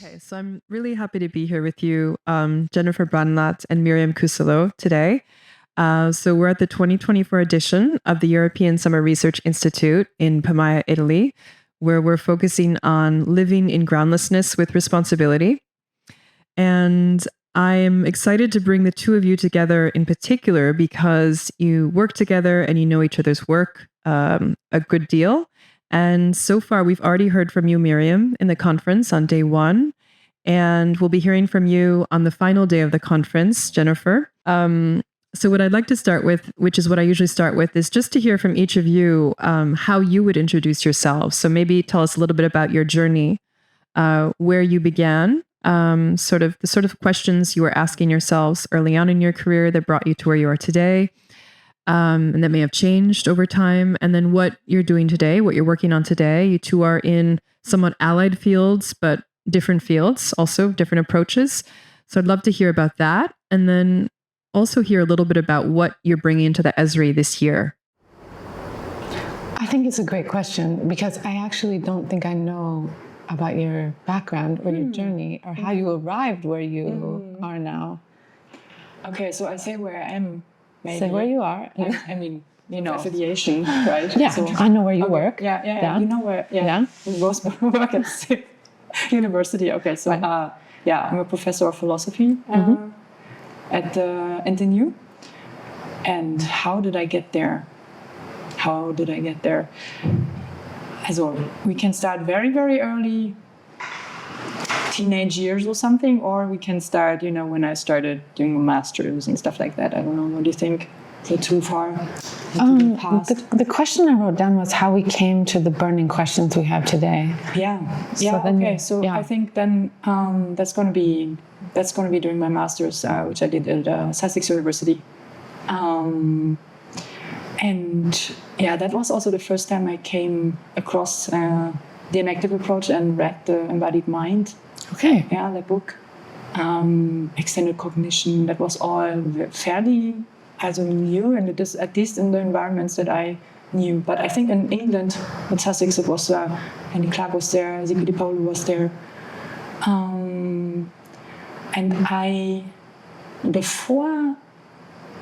Okay, so I'm really happy to be here with you, Jennifer Branlat and Miriam Kyselo today. So we're at the 2024 edition of the European Summer Research Institute in Pamia, Italy, where we're focusing on living in groundlessness with responsibility. And I'm excited to bring the two of you together in particular because you work together and you know each other's work a good deal. And so far, we've already heard from you, Miriam, in the conference on day one. And we'll be hearing from you on the final day of the conference, Jennifer. So what I'd like to start with, which is what I usually start with, is just to hear from each of you how you would introduce yourselves. So maybe tell us a little bit about your journey, where you began, the sort of questions you were asking yourselves early on in your career that brought you to where you are today. And that may have changed over time. And then what you're doing today, what you're working on today. You two are in somewhat allied fields, but different fields, also different approaches. So I'd love to hear about that. And then also hear a little bit about what you're bringing to the ESRI this year. I think it's a great question because I actually don't think I know about your background or your journey or how you arrived where you are now. Okay, so I say where I am. Maybe. Say where you are. I mean, you know, affiliation, right? Yeah, so, I know where you work. Yeah. You know where? Yeah. We both work at the university. Okay, so I'm a professor of philosophy at the NTNU. And how did I get there? So we can start very, very early, teenage years or something, or we can start, when I started doing a master's and stuff like that. I don't know. What do you think? Is it too far? The question I wrote down was how we came to the burning questions we have today. I think then that's going to be during my master's, which I did at Sussex University. That was also the first time I came across the enactive approach and read the Embodied Mind. Okay. Yeah, the book. Extended cognition, that was all fairly new, and it is at least in the environments that I knew. But I think in England, in Sussex, it was Andy Clark was there, Ziggy Di Paolo was there.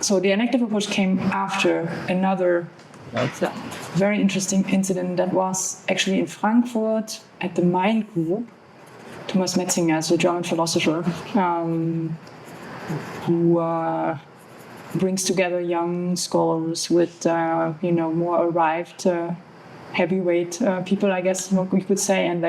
So the enactive approach came after another very interesting incident that was actually in Frankfurt at the Mind Group. Thomas Metzinger is a German philosopher who brings together young scholars with, more arrived heavyweight people, I guess we could say, and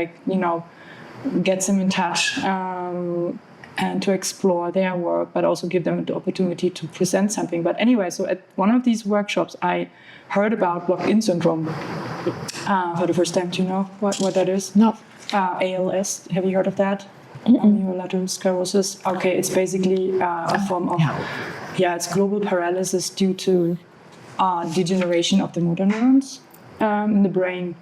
gets them in touch and to explore their work, but also give them the opportunity to present something. But anyway, so at one of these workshops, I heard about locked-in syndrome for the first time. Do you know what that is? No. ALS, have you heard of that? Neurolateral sclerosis. Okay, it's basically a form of, it's global paralysis due to degeneration of the motor neurons in the brain.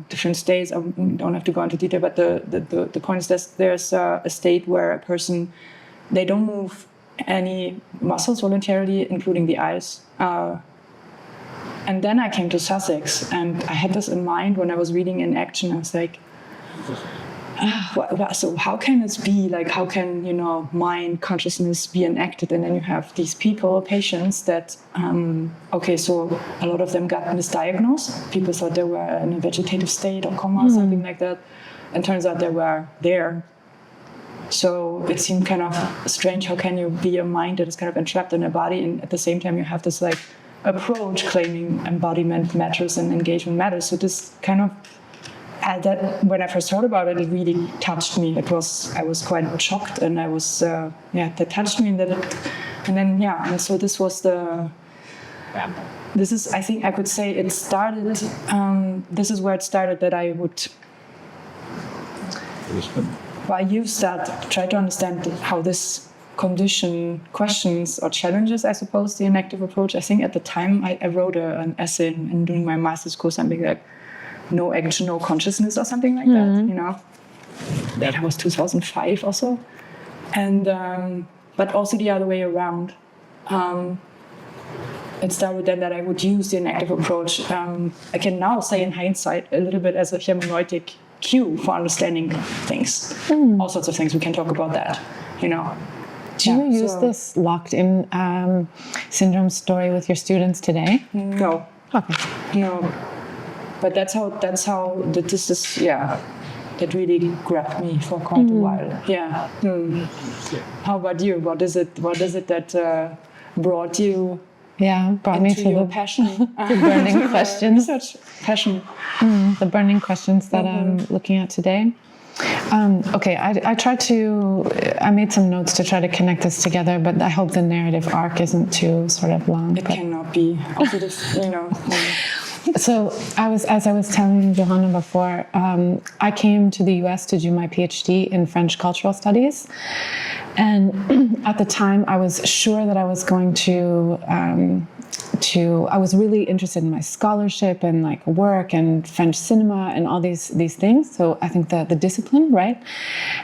Different states, I don't have to go into detail, but the point is that there's a state where a person, they don't move any muscles voluntarily, including the eyes. And then I came to Sussex, and I had this in mind when I was reading Enaction. I was like, so how can this be? How can, mind, consciousness be enacted? And then you have these patients that, so a lot of them got misdiagnosed. People thought they were in a vegetative state or coma or something like that. And turns out they were there. So it seemed kind of strange. How can you be a mind that is kind of entrapped in a body, and at the same time you have this approach claiming embodiment matters and engagement matters? So this kind of, that when I first heard about it, it really touched me. I was quite shocked, and I was that touched me, and so this was this is, I think I could say it started. This is where it started, that I would. I used that to try to understand how this condition questions or challenges, I suppose, the enactive approach. I think at the time I wrote an essay in doing my master's course, something like No Action, No Consciousness or something like that, That was 2005 or so. And, but also the other way around. It started then that I would use the enactive approach. I can now say in hindsight a little bit as a hermeneutic cue for understanding things. All sorts of things. We can talk about that, you know. Do you use this locked-in syndrome story with your students today? No. Okay. No. But that's how this is, that really grabbed me for quite a while. Yeah. How about you? What is it that brought you brought me to your the passion? the burning questions. Research passion. The burning questions that I'm looking at today. Okay, I made some notes to try to connect this together, but I hope the narrative arc isn't too sort of long. It cannot be. Also, this, you know. So as I was telling Johanna before, I came to the US to do my PhD in French cultural studies. And at the time, I was sure that I was going to I was really interested in my scholarship and like work and French cinema and all these things. So I think the discipline, right?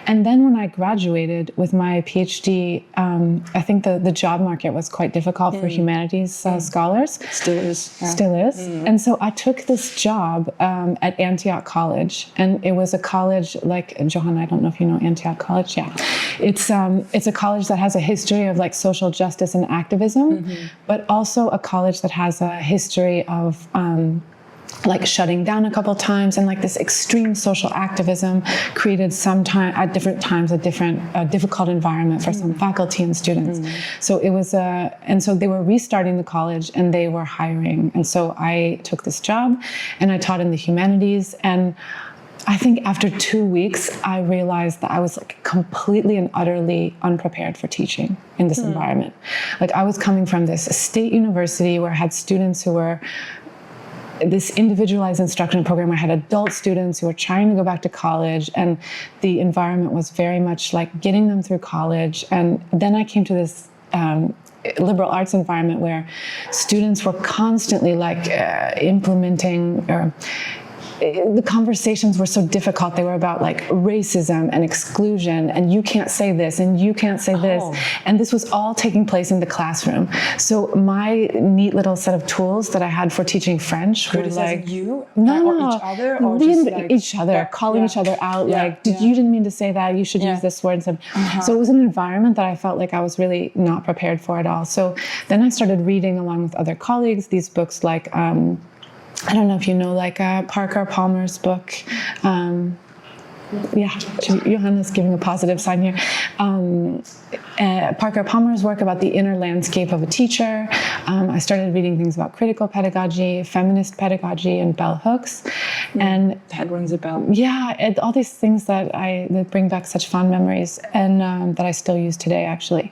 And then when I graduated with my PhD, I think the job market was quite difficult for humanities scholars. Still is. Yeah. Still is. And so I took this job at Antioch College, and it was a college like, Johanna, I don't know if you know Antioch College. Yeah. It's a college that has a history of like social justice and activism, but also a college that has a history of like shutting down a couple times, and like this extreme social activism created at different times a difficult environment for some faculty and students. So it was and so they were restarting the college and they were hiring, and so I took this job and I taught in the humanities. And I think after 2 weeks, I realized that I was like completely and utterly unprepared for teaching in this environment. Like I was coming from this state university where I had students who were this individualized instruction program. I had adult students who were trying to go back to college, and the environment was very much like getting them through college. And then I came to this liberal arts environment where students were constantly like implementing or the conversations were so difficult. They were about like racism and exclusion, and you can't say this and you can't say this. And this was all taking place in the classroom. So my neat little set of tools that I had for teaching French were like, you? No, or each other? Or just just like, each other, calling each other out, like, you didn't mean to say that, you should use this word. So it was an environment that I felt like I was really not prepared for at all. So then I started reading along with other colleagues these books like, I don't know if you know, like Parker Palmer's book. Johanna's giving a positive sign here. Parker Palmer's work about the inner landscape of a teacher. I started reading things about critical pedagogy, feminist pedagogy, and bell hooks. And that rings a bell. Yeah, and all these things that bring back such fond memories, and that I still use today, actually.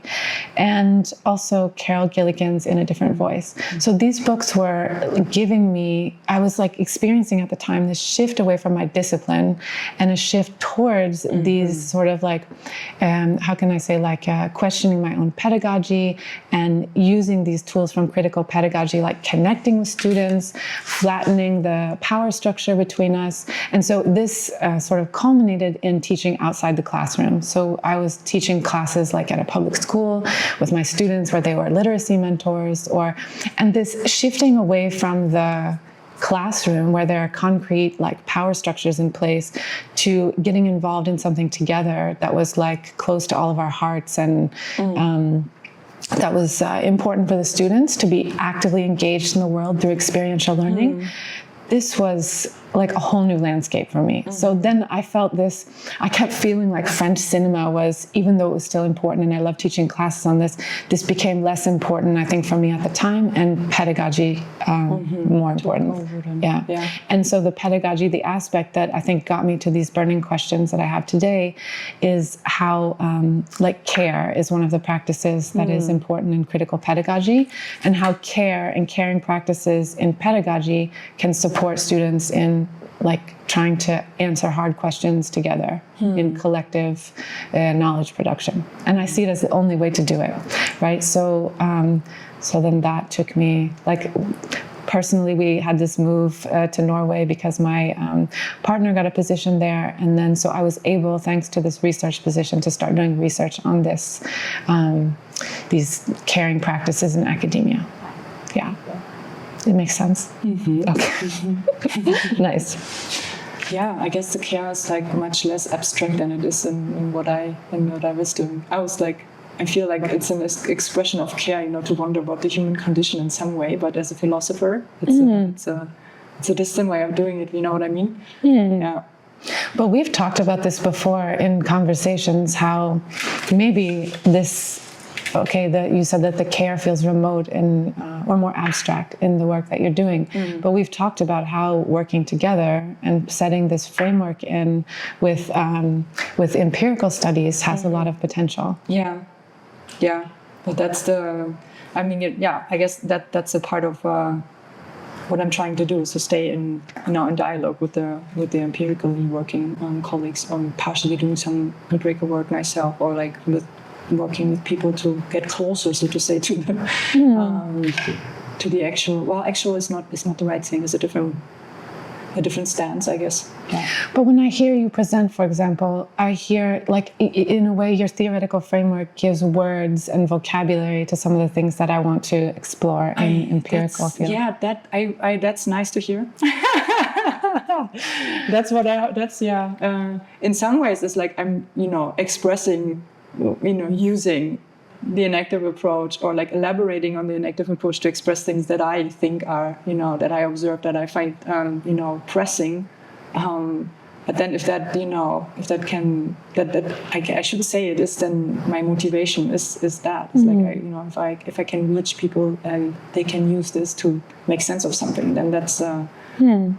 And also Carol Gilligan's In a Different Voice. So these books were giving me, I was like experiencing at the time this shift away from my discipline and a shift towards these sort of like, how can I say, like questioning my own pedagogy and using these tools from critical pedagogy, like connecting with students, flattening the power structure between us. And so this sort of culminated in teaching outside the classroom. So I was teaching classes like at a public school with my students where they were literacy mentors, and this shifting away from the classroom where there are concrete like power structures in place to getting involved in something together that was like close to all of our hearts, and that was important for the students to be actively engaged in the world through experiential learning. This was like a whole new landscape for me. So then I felt this, I kept feeling like French cinema was, even though it was still important and I loved teaching classes on this became less important, I think, for me at the time, and pedagogy more important. Yeah. And so the pedagogy, the aspect that I think got me to these burning questions that I have today is how like care is one of the practices that is important in critical pedagogy, and how care and caring practices in pedagogy can support students in like trying to answer hard questions together in collective knowledge production. And I see it as the only way to do it, right? So then that took me, like, personally, we had this move to Norway because my partner got a position there. And then so I was able, thanks to this research position, to start doing research on this, these caring practices in academia. Yeah. It makes sense? Okay. Nice. yeah, I guess the care is like much less abstract than it is in what I was doing. I was like, I feel like it's an expression of care, you know, to wonder about the human condition in some way. But as a philosopher, it's a distant way of doing it. You know what I mean? Yeah. But we've talked about this before in conversations, how maybe this, that you said that the care feels remote and or more abstract in the work that you're doing. But we've talked about how working together and setting this framework in with empirical studies has a lot of potential. Yeah, but that's I guess that's a part of what I'm trying to do, is to stay in dialogue with the empirically working colleagues, on partially doing some empirical work myself, or like working with people to get closer, so to say, to them, to the actual. Well, actual is not the right thing. It's a different stance, I guess. Yeah. But when I hear you present, for example, I hear, like, in a way, your theoretical framework gives words and vocabulary to some of the things that I want to explore in empirical field. Yeah, that's nice to hear. In some ways, it's like I'm, expressing, using the enactive approach, or like elaborating on the enactive approach to express things that I think are, that I observe, that I find, pressing. But then if I should say it is, then my motivation is that. It's like, if I can reach people and they can use this to make sense of something, then that's, then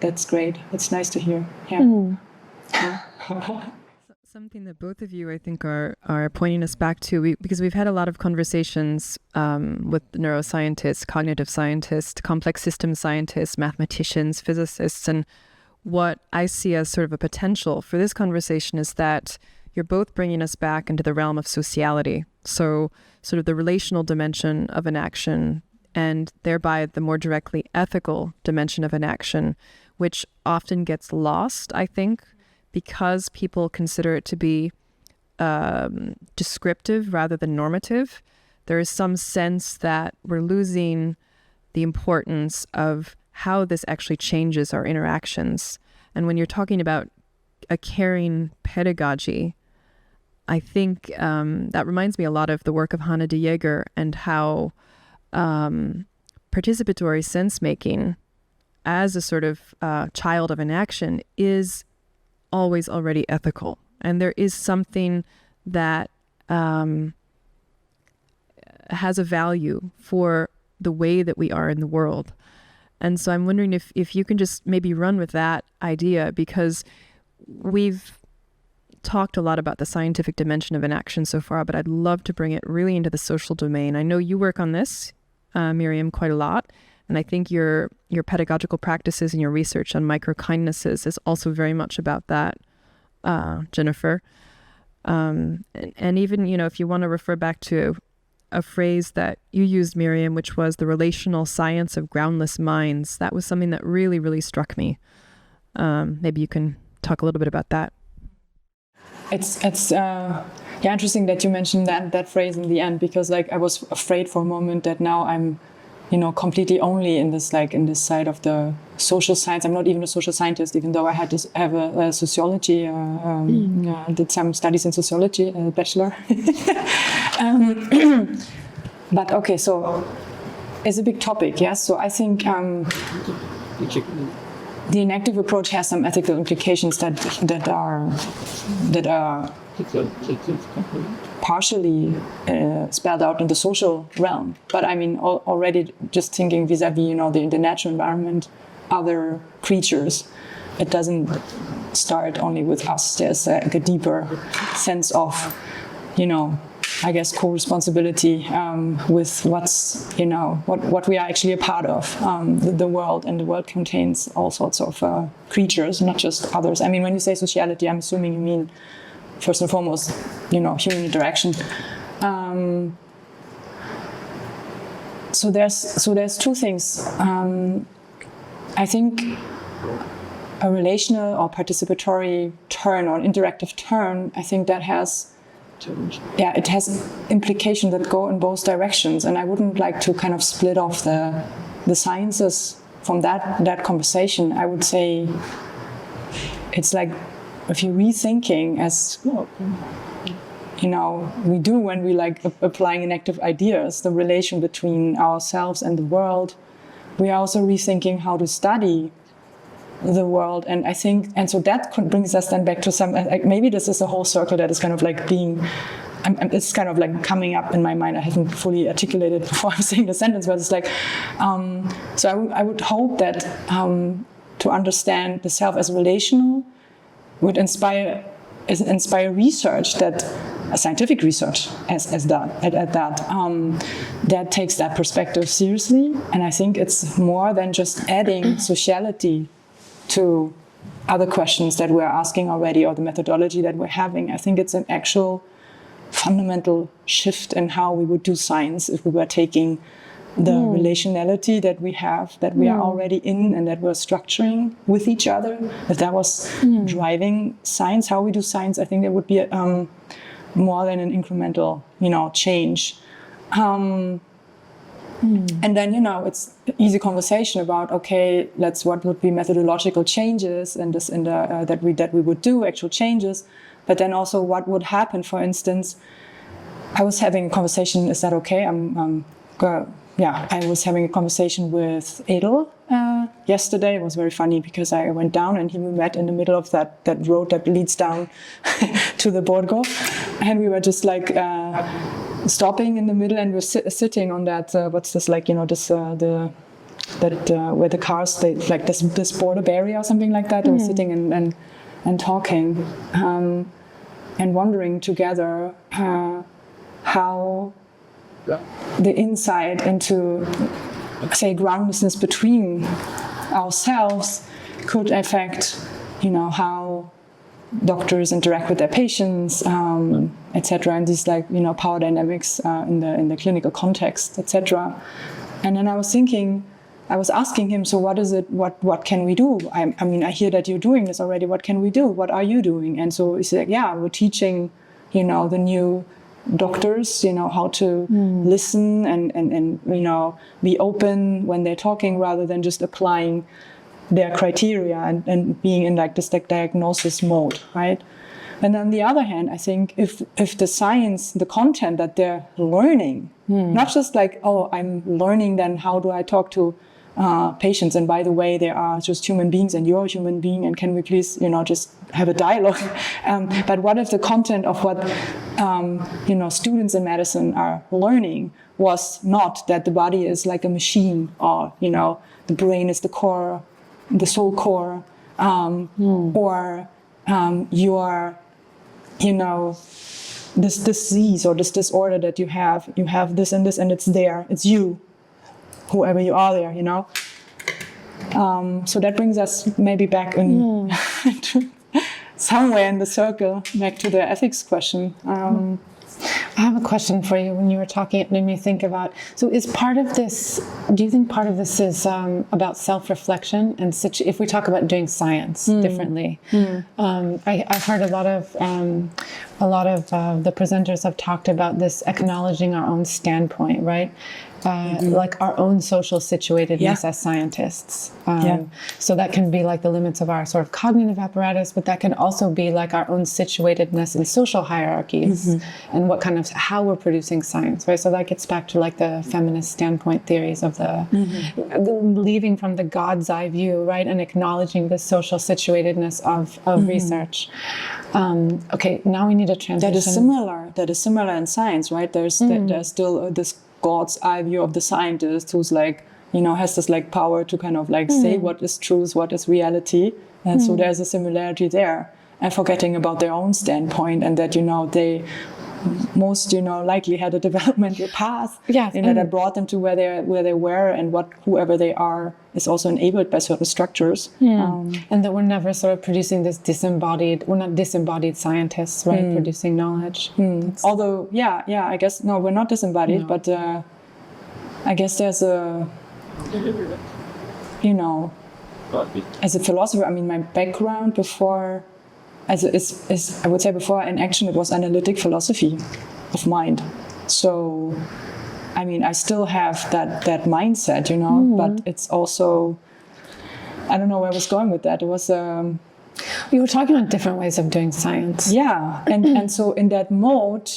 that's great. It's nice to hear. Yeah. Something that both of you, I think, are pointing us back to, because we've had a lot of conversations with neuroscientists, cognitive scientists, complex system scientists, mathematicians, physicists, and what I see as sort of a potential for this conversation is that you're both bringing us back into the realm of sociality, so sort of the relational dimension of an action, and thereby the more directly ethical dimension of an action, which often gets lost, I think, because people consider it to be descriptive rather than normative. There is some sense that we're losing the importance of how this actually changes our interactions. And when you're talking about a caring pedagogy, I think that reminds me a lot of the work of Hanne de Jager, and how participatory sense-making as a sort of child of an action is always already ethical. And there is something that has a value for the way that we are in the world. And so I'm wondering if you can just maybe run with that idea, because we've talked a lot about the scientific dimension of an action so far, but I'd love to bring it really into the social domain. I know you work on this, Miriam, quite a lot. And I think your pedagogical practices and your research on micro-kindnesses is also very much about that, Jennifer. And even, if you want to refer back to a phrase that you used, Miriam, which was the relational science of groundless minds, that was something that really, really struck me. Maybe you can talk a little bit about that. It's interesting that you mentioned that phrase in the end, because I was afraid for a moment that now I'm completely only in this side of the social science. I'm not even a social scientist, even though I have a sociology, did some studies in sociology, a bachelor. But okay, so it's a big topic, yes? So I think the enactive approach has some ethical implications that are partially spelled out in the social realm. But I mean, already just thinking vis-a-vis, the natural environment, other creatures, it doesn't start only with us. There's a deeper sense of, I guess, co-responsibility with what's, what we are actually a part of, the world. And the world contains all sorts of creatures, not just others. I mean, when you say sociality, I'm assuming you mean, first and foremost, human interaction. So there's two things. I think a relational or participatory turn, or an interactive turn, I think that has implications that go in both directions. And I wouldn't like to kind of split off the sciences from that conversation. I would say it's like if you're rethinking, as you know, we do when we like applying enactive ideas, the relation between ourselves and the world, we are also rethinking how to study the world. And I think, and so that brings us then back to some, like maybe this is a whole circle that is kind of like being, it's kind of like coming up in my mind. I haven't fully articulated before I'm saying the sentence, but it's like, so I would hope that to understand the self as relational would inspire research, that scientific research as done at that that takes that perspective seriously. And I think it's more than just adding sociality to other questions that we're asking already, or the methodology that we're having. I think it's an actual fundamental shift in how we would do science if we were taking the relationality that we have, that we are already in, and that we're structuring with each other. If that was driving science, how we do science, I think it would be more than an incremental, change. And then, it's easy conversation about, okay, what would be methodological changes and this that we would do, actual changes, but then also what would happen. For instance, I was having a conversation. Is that okay? I was having a conversation with Edel yesterday. It was very funny because I went down and we met in the middle of that road that leads down to the Borgo, and we were just like stopping in the middle, and we're sitting on that what's this, like, where the cars, they like this border barrier or something like that. We're sitting and talking and wondering together how the insight into, say, groundlessness between ourselves could affect, how doctors interact with their patients, etc., and these, like, power dynamics in the clinical context, etc. And then I was asking him, so what is it? What can we do? I mean, I hear that you're doing this already. What can we do? What are you doing? And so he said, yeah, we're teaching, the new doctors, how to listen and be open when they're talking, rather than just applying their criteria and being in like this like diagnosis mode, right? And on the other hand, I think if the science, the content that they're learning, not just like, oh, I'm learning then how do I talk to patients, and by the way, they are just human beings and you're a human being, and can we please, just have a dialogue? But what if the content of what students in medicine are learning was not that the body is like a machine, or the brain is the core, the soul core, or you're this disease or this disorder that you have this and this, and it's there, it's you, whoever you are there, so that brings us maybe back in to somewhere in the circle, back to the ethics question. I have a question for you. When you were talking, it made me think about, so is part of this, do you think part of this is about self-reflection? And if we talk about doing science differently, I've heard a lot of the presenters have talked about this acknowledging our own standpoint, right? Like our own social situatedness as scientists. So that can be like the limits of our sort of cognitive apparatus, but that can also be like our own situatedness in social hierarchies and what kind of, how we're producing science, right? So that gets back to like the feminist standpoint theories of the leaving from the God's eye view, right? And acknowledging the social situatedness of research. Okay, now we need a transition. That is similar in science, right? There's still this God's eye view of the scientist, who's like, has this like power to kind of like say what is truth, what is reality. And so there's a similarity there, and forgetting about their own standpoint, and that, they most, likely had a developmental path, that brought them to where they were, and whoever they are is also enabled by certain structures. And that we're never sort of producing this we're not disembodied scientists, right? Producing knowledge. Although, I guess, no, we're not disembodied, but I guess there's a, as a philosopher, I mean, my background before, I would say before enaction, it was analytic philosophy of mind. So, I mean, I still have that mindset, but it's also, I don't know where I was going with that. It was You were talking about different ways of doing science. Yeah, and so in that mode,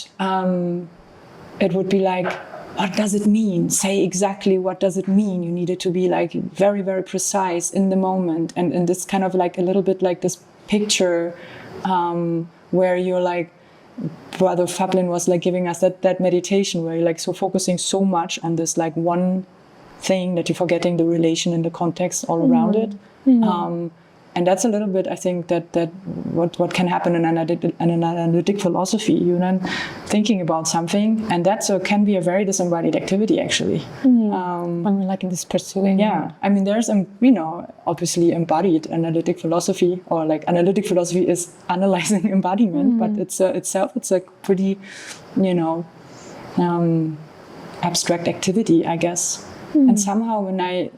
it would be like, what does it mean? Say exactly what does it mean? You needed to be like very, very precise in the moment. And this kind of like a little bit like this picture where you're like, Brother Fablin was like giving us that meditation where you're like so focusing so much on this like one thing that you're forgetting the relation and the context all around it. And that's a little bit, I think, that what can happen in an analytic philosophy. You know, thinking about something, and that can be a very disembodied activity, actually. When we're like in this pursuing. Yeah, I mean, there's obviously embodied analytic philosophy, or like analytic philosophy is analyzing embodiment, but it's a pretty, abstract activity, I guess. And somehow when I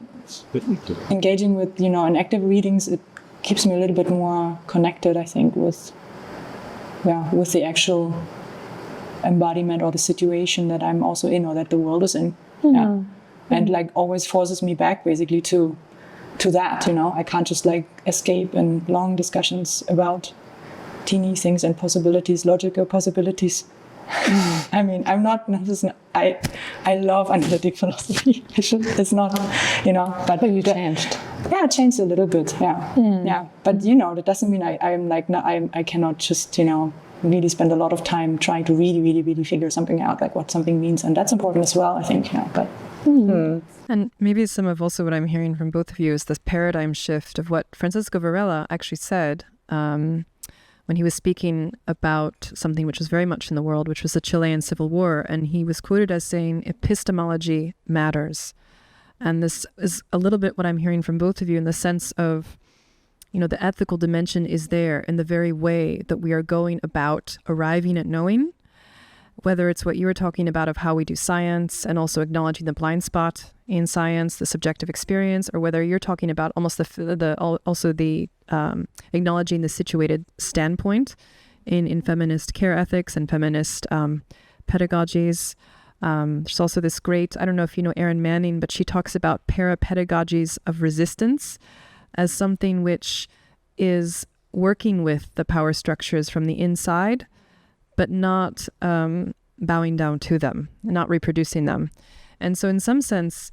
engaging with enactive readings, it keeps me a little bit more connected, I think, with the actual embodiment or the situation that I'm also in, or that the world is in. And like always forces me back basically to that. I can't just like escape in long discussions about teeny things and possibilities, logical possibilities. I mean, I'm not. I love analytic philosophy. It's not, But you changed. Yeah, it changed a little bit. Yeah. But that doesn't mean I cannot just really spend a lot of time trying to really, really, really figure something out, like what something means, and that's important as well, I think. But. And maybe some of also what I'm hearing from both of you is this paradigm shift of what Francisco Varela actually said. When he was speaking about something which was very much in the world, which was the Chilean Civil War. And he was quoted as saying, epistemology matters. And this is a little bit what I'm hearing from both of you in the sense of, the ethical dimension is there in the very way that we are going about arriving at knowing, whether it's what you were talking about of how we do science and also acknowledging the blind spot in science, the subjective experience, or whether you're talking about almost the acknowledging the situated standpoint in feminist care ethics and feminist pedagogies. There's also this great, I don't know if you know Erin Manning, but she talks about para-pedagogies of resistance as something which is working with the power structures from the inside, but not bowing down to them, not reproducing them. And so in some sense,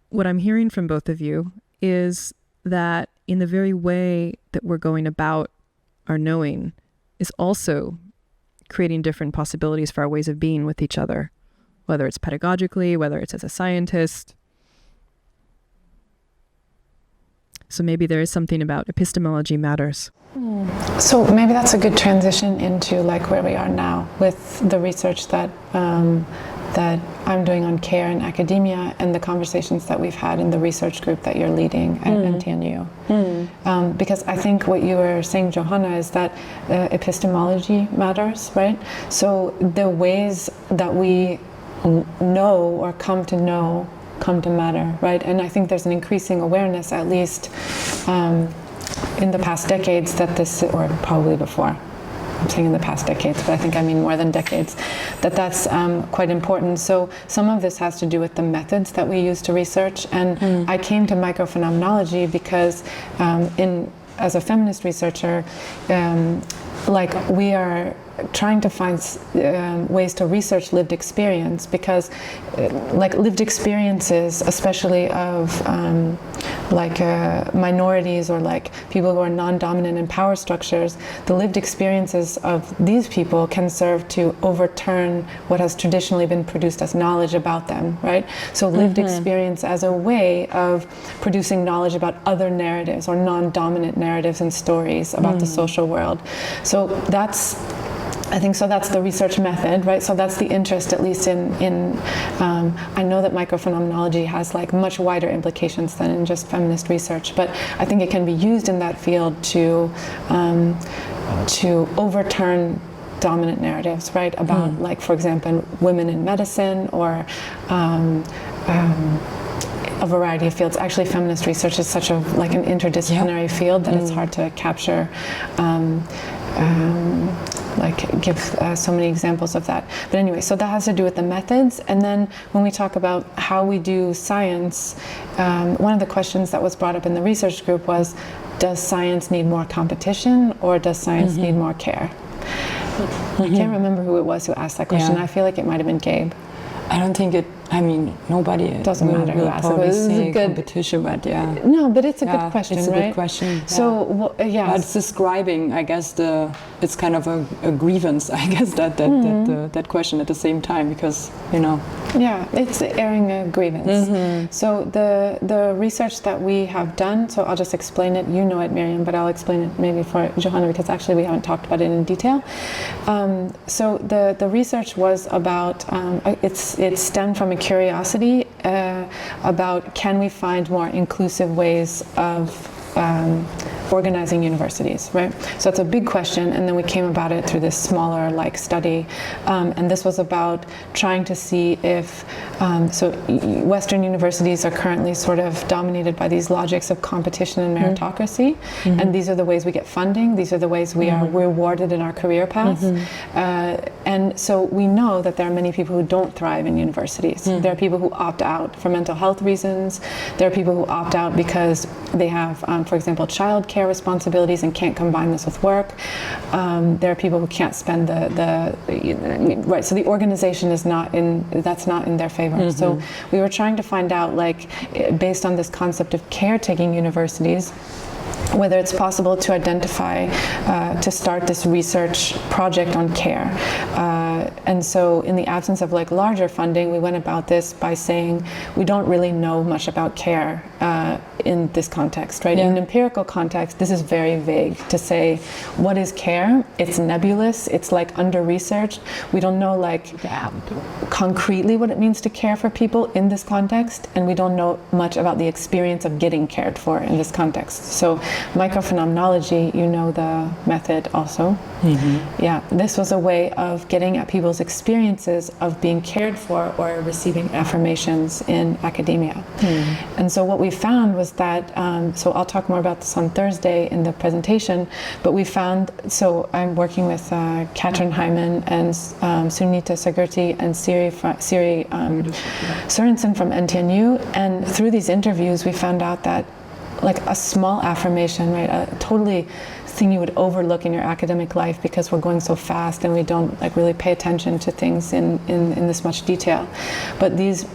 what I'm hearing from both of you is that in the very way that we're going about our knowing is also creating different possibilities for our ways of being with each other, whether it's pedagogically, whether it's as a scientist. So maybe there is something about epistemology matters. So maybe that's a good transition into like where we are now with the research that I'm doing on care in academia and the conversations that we've had in the research group that you're leading at NTNU. Because I think what you were saying, Johanna, is that epistemology matters, right? So the ways that we know or come to matter, right? And I think there's an increasing awareness, at least in the past decades, that this, or probably before, I'm saying in the past decades, but I think I mean more than decades, that's quite important. So some of this has to do with the methods that we use to research. And I came to micro-phenomenology because as a feminist researcher, we are trying to find ways to research lived experience, because lived experiences, especially of minorities or like people who are non-dominant in power structures, the lived experiences of these people can serve to overturn what has traditionally been produced as knowledge about them, right? So lived experience as a way of producing knowledge about other narratives or non-dominant narratives and stories about the social world. So that's the research method, right? So that's the interest, at least in I know that micro-phenomenology has like much wider implications than in just feminist research, but I think it can be used in that field to overturn dominant narratives, right? About like, for example, women in medicine or a variety of fields. Actually, feminist research is such an interdisciplinary field that it's hard to capture, give so many examples of that. But anyway, so that has to do with the methods. And then when we talk about how we do science, one of the questions that was brought up in the research group was, does science need more competition or does science need more care? I can't remember who it was who asked that question. I feel like it might have been Gabe. I don't think it. I mean, nobody. Doesn't matter who asked it. Probably This is say a good competition, but yeah. No, but it's a good question, it's a right? good question. So yeah, But it's describing, I guess, it's kind of a grievance, I guess, that question at the same time, because yeah, it's airing a grievance. So the research that we have done, so I'll just explain it. You know it, Miriam, but I'll explain it maybe for Johanna, because actually we haven't talked about it in detail. So the research was about it stemmed from a curiosity about, can we find more inclusive ways of organizing universities, right? So it's a big question, and then we came about it through this smaller study, and this was about trying to see if so Western universities are currently sort of dominated by these logics of competition and meritocracy, and these are the ways we get funding, these are the ways we are rewarded in our career paths, and so we know that there are many people who don't thrive in universities. There are people who opt out for mental health reasons. There are people who opt out because they have, for example, childcare responsibilities and can't combine this with work. There are people who can't spend right. So the organization is not in their favor. So we were trying to find out, based on this concept of caretaking universities, whether it's possible to identify, to start this research project on care. And so in the absence of larger funding, we went about this by saying we don't really know much about care in this context, right? In an empirical context, this is very vague to say, what is care? It's nebulous, it's under-researched. We don't know concretely what it means to care for people in this context, and we don't know much about the experience of getting cared for in this context. So micro-phenomenology, you know the method also. Yeah, this was a way of getting at people's experiences of being cared for or receiving affirmations in academia. And so what we found was that, so I'll talk more about this on Thursday in the presentation, but we found, so I'm working with Katrin Hyman and Sunita Sagurti and Siri Sorensen from NTNU, and through these interviews we found out that a small affirmation, right, a totally thing you would overlook in your academic life because we're going so fast and we don't really pay attention to things in this much detail. But these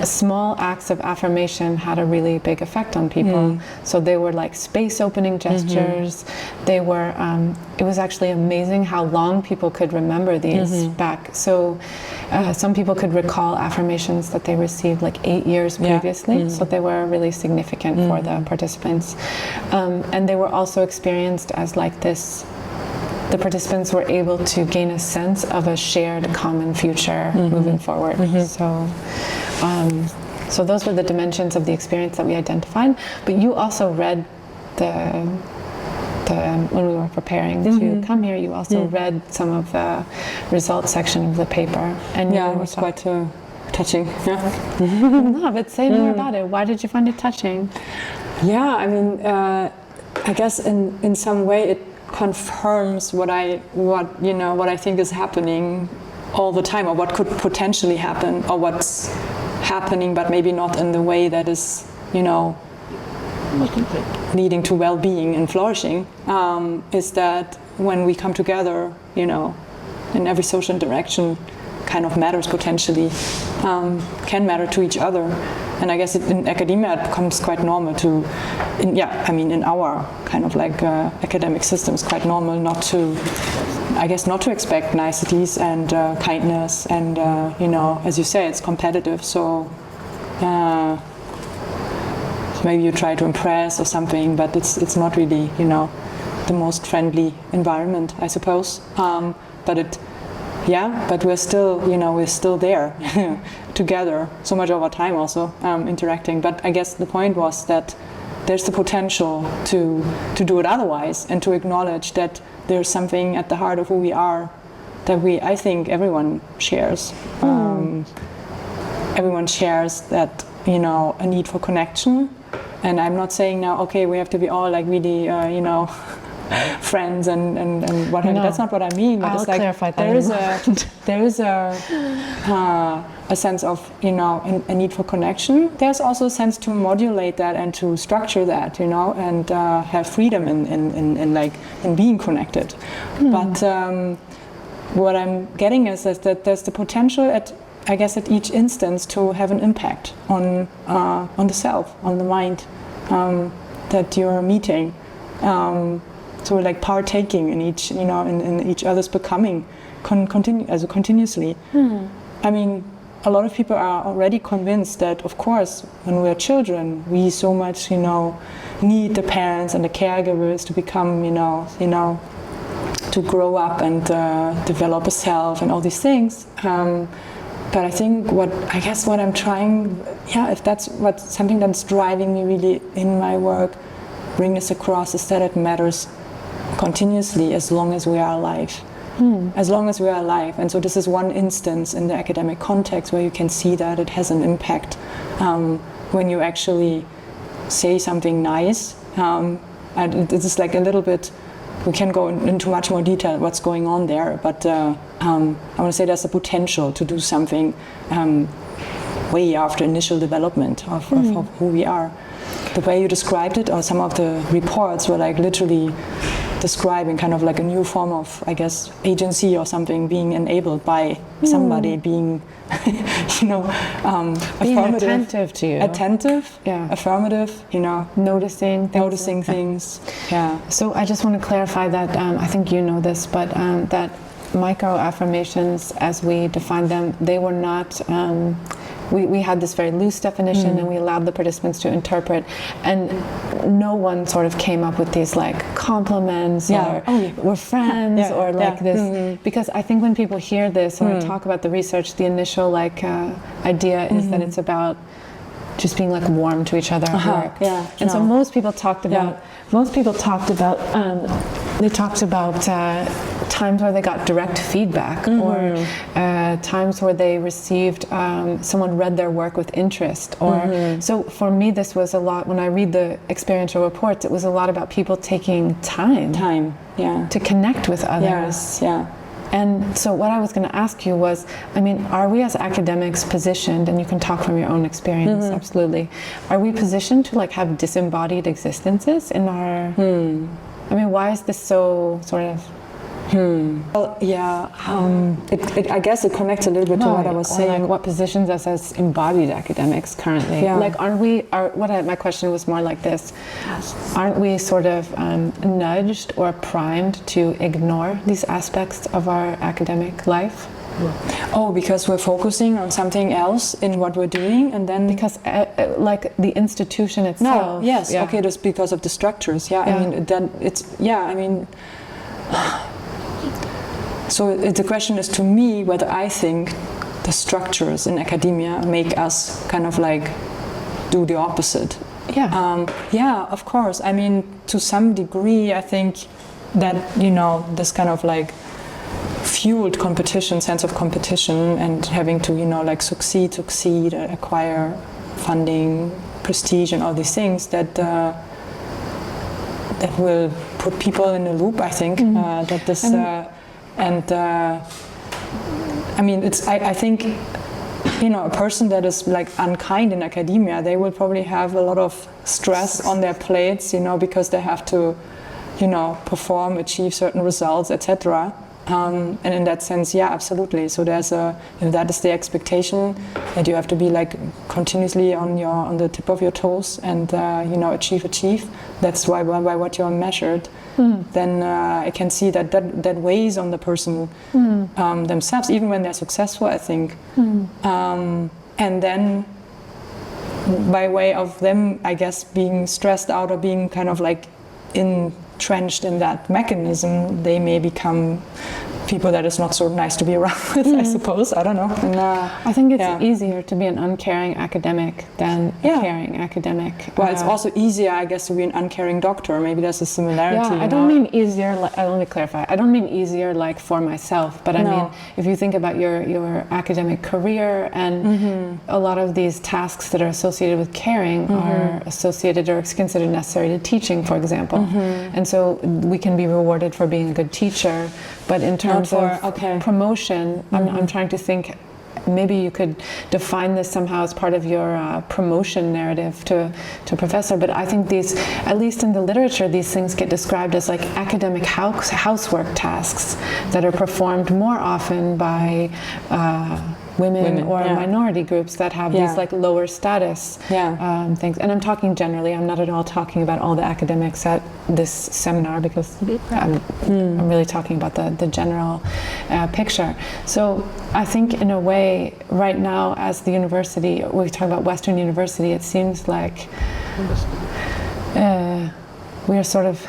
small acts of affirmation had a really big effect on people. So they were space opening gestures. They were, it was actually amazing how long people could remember these back. So some people could recall affirmations that they received 8 years previously. So they were really significant for the participants. And they were also experienced as the participants were able to gain a sense of a shared common future moving forward. So those were the dimensions of the experience that we identified. But you also read when we were preparing to come here, you also read some of the results section of the paper. And it was quite touching. No, but say more about it. Why did you find it touching? Yeah, I mean, I guess in some way it confirms what I think is happening all the time, or what could potentially happen, or what's happening, but maybe not in the way that is, leading to well-being and flourishing, is that when we come together, in every social interaction kind of matters potentially, can matter to each other. And I guess in academia it becomes quite normal in our kind of academic system, it's quite normal not to expect niceties and kindness, and as you say, it's competitive, so maybe you try to impress or something, but it's not really the most friendly environment, I suppose. But we're still there together, so much over time also interacting. But I guess the point was that there's the potential to do it otherwise, and to acknowledge that there's something at the heart of who we are that I think everyone shares. Everyone shares that, a need for connection. And I'm not saying now, okay, we have to be all really, friends and what have you. No. That's not what I mean. But I'll it's like clarify that there is a sense of, you know, a need for connection. There's also a sense to modulate that and to structure that, you know, and have freedom in being connected. But what I'm getting is that there's the potential at each instance to have an impact on the self, on the mind that you're meeting. So like partaking in each, you know, in each other's becoming continuously. I mean, a lot of people are already convinced that, of course, when we're children, we so much, you know, need the parents and the caregivers to become, you know, to grow up and develop a self and all these things. But I think what I'm trying, if that's something that's driving me really in my work, bring this across, is that it matters continuously as long as we are alive. As long as we are alive. And so this is one instance in the academic context where you can see that it has an impact when you actually say something nice. And this is like a little bit, we can go into much more detail what's going on there, but I want to say there's a potential to do something way after initial development of who we are. The way you described it, or some of the reports were like literally describing kind of like a new form of, I guess, agency or something being enabled by somebody being, you know, being attentive to you. Attentive, affirmative, you know. Noticing things. Yeah. So I just want to clarify that, I think you know this, but that micro-affirmations, as we define them, they were not... We had this very loose definition and we allowed the participants to interpret, and no one sort of came up with these like compliments or we're friends or like this, because I think when people hear this or talk about the research, the initial like idea is that it's about just being like warm to each other at work. And so most people talked about they talked about times where they got direct feedback or times where they received someone read their work with interest, or so for me this was a lot. When I read the experiential reports, it was a lot about people taking time to connect with others. And so what I was going to ask you was, I mean, are we as academics positioned, and you can talk from your own experience, absolutely, are we positioned to like have disembodied existences in our, I mean, why is this so sort of... Well, I guess it connects a little bit to what I was saying. Like what positions us as embodied academics currently? Like, my question was more like this: aren't we sort of nudged or primed to ignore these aspects of our academic life? Oh, because we're focusing on something else in what we're doing, and then because like the institution itself. Okay, just because of the structures. I mean, then it's I mean. So the question is, to me, whether I think the structures in academia make us kind of like do the opposite. Of course. I mean, to some degree, I think that, you know, this kind of like fueled competition, sense of competition, and having to, you know, like succeed, acquire funding, prestige, and all these things that that will put people in a loop. I think that this. I mean, I think, you know, a person that is like unkind in academia, they will probably have a lot of stress on their plates, you know, because they have to, you know, perform, achieve certain results, etc. And in that sense, absolutely. So there's if that is the expectation, that you have to be like continuously on the tip of your toes and you know, achieve. That's why by what you're measured. Then I can see that weighs on the person themselves, even when they're successful, I think. And then by way of them, I guess, being stressed out or being kind of like entrenched in that mechanism, they may become people that is not so nice to be around with, I suppose. I don't know. And, I think it's easier to be an uncaring academic than a caring academic. Well, it's also easier, I guess, to be an uncaring doctor. Maybe there's a similarity. Yeah, I don't mean easier, let me clarify. I don't mean easier like for myself, but I mean, if you think about your academic career and a lot of these tasks that are associated with caring are associated or considered necessary to teaching, for example. And so we can be rewarded for being a good teacher, but in terms of promotion, I'm trying to think, maybe you could define this somehow as part of your promotion narrative to professor, but I think these, at least in the literature, these things get described as like academic housework tasks that are performed more often by women or minority groups that have these like lower status things. And I'm talking generally, I'm not at all talking about all the academics at this seminar, because I'm really talking about the general picture. So I think in a way, right now as the university, we talk about Western University, it seems like we are sort of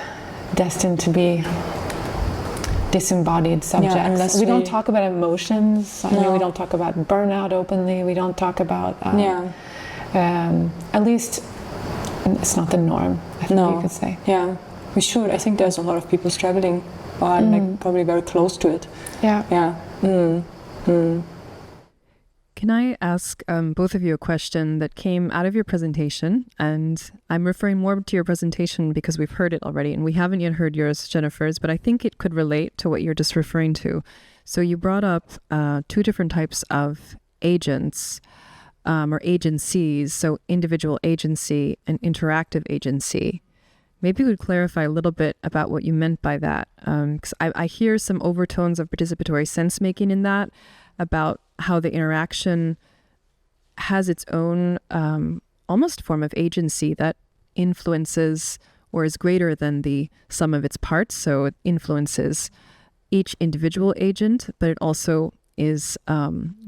destined to be disembodied subjects. We don't talk about emotions. I mean, we don't talk about burnout openly. We don't talk about, at least it's not the norm, I think you could say. Yeah, we should. I think there's a lot of people struggling, or like probably very close to it. Can I ask both of you a question that came out of your presentation? And I'm referring more to your presentation because we've heard it already, and we haven't yet heard yours, Jennifer's, but I think it could relate to what you're just referring to. So you brought up two different types of agents or agencies, so individual agency and interactive agency. Maybe you could clarify a little bit about what you meant by that. Because I hear some overtones of participatory sense-making in that, about how the interaction has its own almost form of agency that influences or is greater than the sum of its parts. So it influences each individual agent, but it also is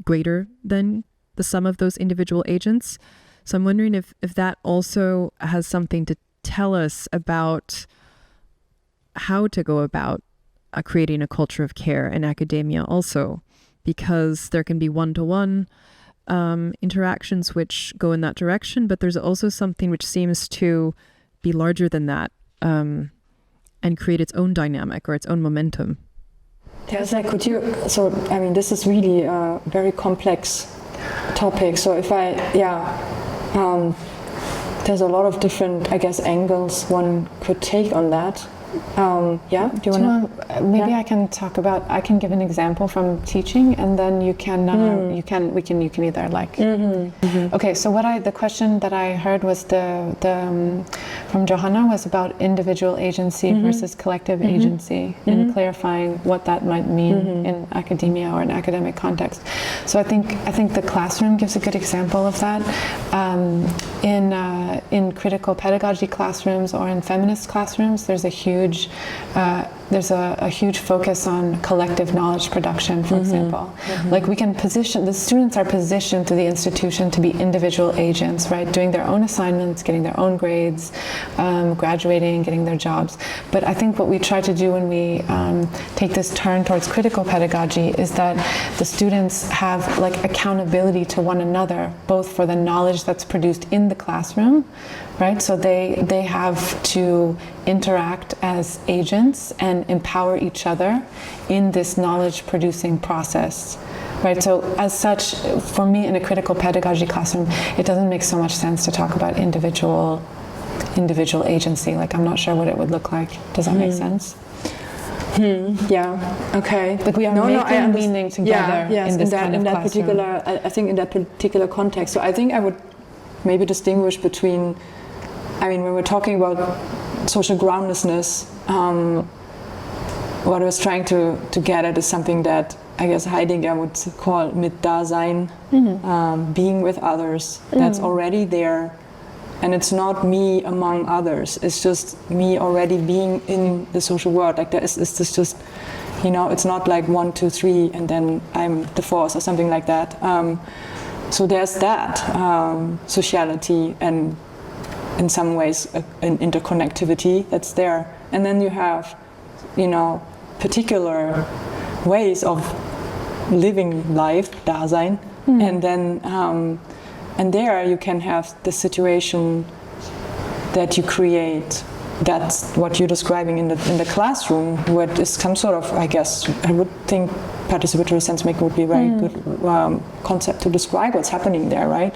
greater than the sum of those individual agents. So I'm wondering if that also has something to tell us about how to go about creating a culture of care in academia also, because there can be one-to-one interactions which go in that direction, but there's also something which seems to be larger than that and create its own dynamic or its own momentum. There's like, I mean, this is really a very complex topic. So if there's a lot of different, I guess, angles one could take on that. Do you want to? Maybe I can talk about. I can give an example from teaching, and then you can. You can either like. Okay. So the question that I heard was from Johanna was about individual agency versus collective agency, and clarifying what that might mean in academia or an academic context. So I think the classroom gives a good example of that. In critical pedagogy classrooms or in feminist classrooms, there's a huge focus on collective knowledge production, for example. Like the students are positioned through the institution to be individual agents, right? Doing their own assignments, getting their own grades, graduating, getting their jobs. But I think what we try to do when we take this turn towards critical pedagogy is that the students have like accountability to one another, both for the knowledge that's produced in the classroom, right? So they have to interact as agents and empower each other in this knowledge producing process, right? So as such, for me in a critical pedagogy classroom, it doesn't make so much sense to talk about individual agency. Like, I'm not sure what it would look like. Does that make sense? Yeah. Okay. Like we are making meaning together in this kind of classroom. Particular, I think in that particular context. So I think I would maybe distinguish between, I mean, when we're talking about social groundlessness, what I was trying to get at is something that I guess Heidegger would call Mitdasein, being with others. That's already there. And it's not me among others. It's just me already being in the social world. Like it's just, it's not like 1, 2, 3, and then I'm the fourth or something like that. So there's that sociality and in some ways an interconnectivity that's there. And then you have, particular ways of living life, Dasein, and then and there you can have the situation that you create. That's what you're describing in the classroom, where is some sort of, I guess, I would think participatory sense making would be a very good concept to describe what's happening there, right?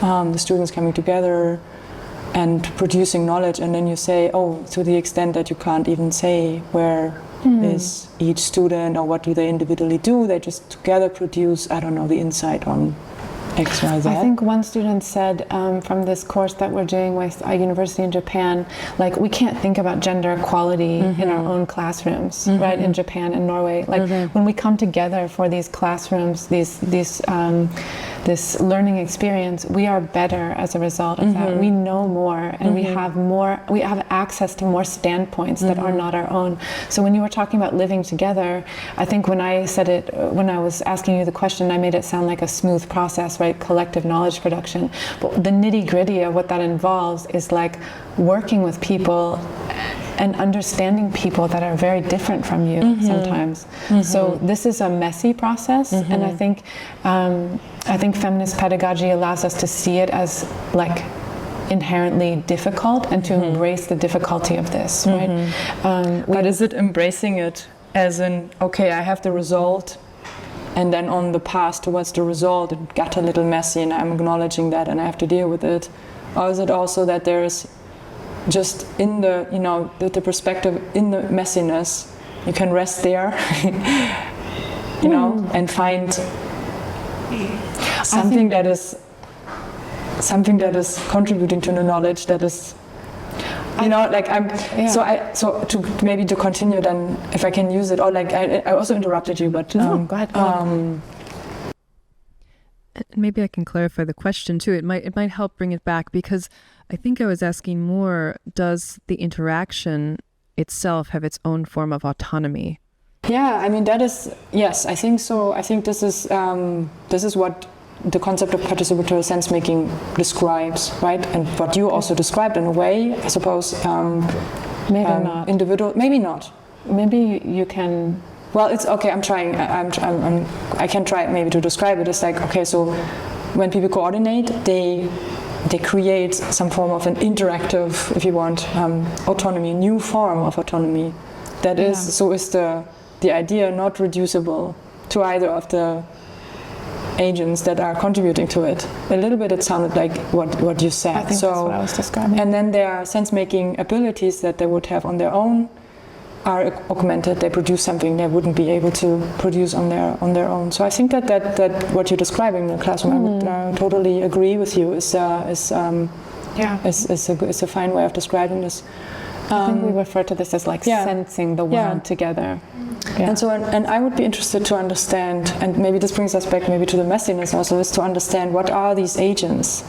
The students coming together and producing knowledge, and then you say, oh, to the extent that you can't even say where is each student or what do they individually do, they just together produce, I don't know, the insight on X, Y, Z. I think one student said from this course that we're doing with a university in Japan, like, we can't think about gender equality in our own classrooms, right, in Japan and Norway. Like, when we come together for these classrooms, this learning experience, we are better as a result of that. We know more, and we have access to more standpoints that are not our own. So when you were talking about living together, I think when I said it, when I was asking you the question, I made it sound like a smooth process, right? Collective knowledge production. But the nitty-gritty of what that involves is like working with people and understanding people that are very different from you sometimes. So this is a messy process, and I think feminist pedagogy allows us to see it as like inherently difficult and to embrace the difficulty of this, right? But is it embracing it as in, okay, I have the result, and then on the path towards the result it got a little messy and I'm acknowledging that and I have to deal with it? Or is it also that there's just in the, you know, the perspective in the messiness, you can rest there, you know, and find something that is contributing to the knowledge that is, you know, like so to maybe to continue then, if I can use it, or like I also interrupted you, but go ahead. Maybe I can clarify the question too. It might help bring it back, because I think I was asking more, does the interaction itself have its own form of autonomy? Yeah, I mean, that is, yes, I think so. I think this is what the concept of participatory sense making describes, right? And what you also described in a way, I suppose. Maybe not. Individual, maybe not. Maybe you can. Well, it's okay. I'm trying. I can try maybe to describe it. It's like, okay, so when people coordinate, they create some form of an interactive, if you want, autonomy, new form of autonomy. That is, so is the idea not reducible to either of the agents that are contributing to it. A little bit it sounded like what you said. I think that's what I was describing. And then their sense-making abilities that they would have on their own are augmented. They produce something they wouldn't be able to produce on their own. So I think that what you're describing in the classroom, I would totally agree with you. Is a fine way of describing this. I think we refer to this as like sensing the world together. Yeah. And so, and I would be interested to understand, and maybe this brings us back maybe to the messiness also, is to understand what are these agents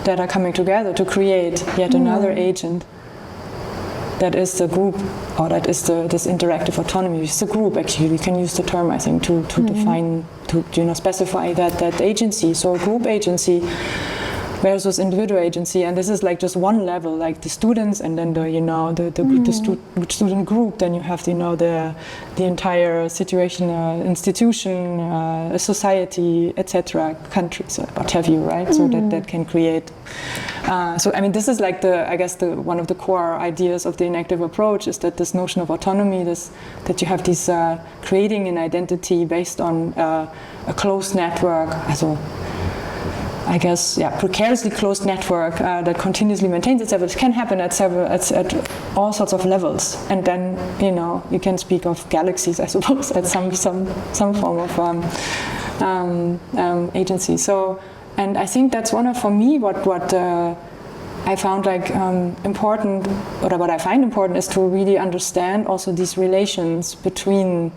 that are coming together to create yet another agent that is the group, or that is this interactive autonomy. It's a group, actually. We can use the term, I think, to define, to specify that agency. So group agency versus individual agency, and this is like just one level, like the students, and then the student group. Then you have the entire situation, institution, a society, etc., countries, what have you, right? So that can create. So I mean, this is like one of the core ideas of the enactive approach is that this notion of autonomy, that you have this creating an identity based on a closed network. Also, I guess, precariously closed network that continuously maintains itself. It can happen at all sorts of levels, and then you can speak of galaxies, I suppose, at some form of agency. So, and I think that's one of, for me, what I found like important, or what I find important, is to really understand also these relations between.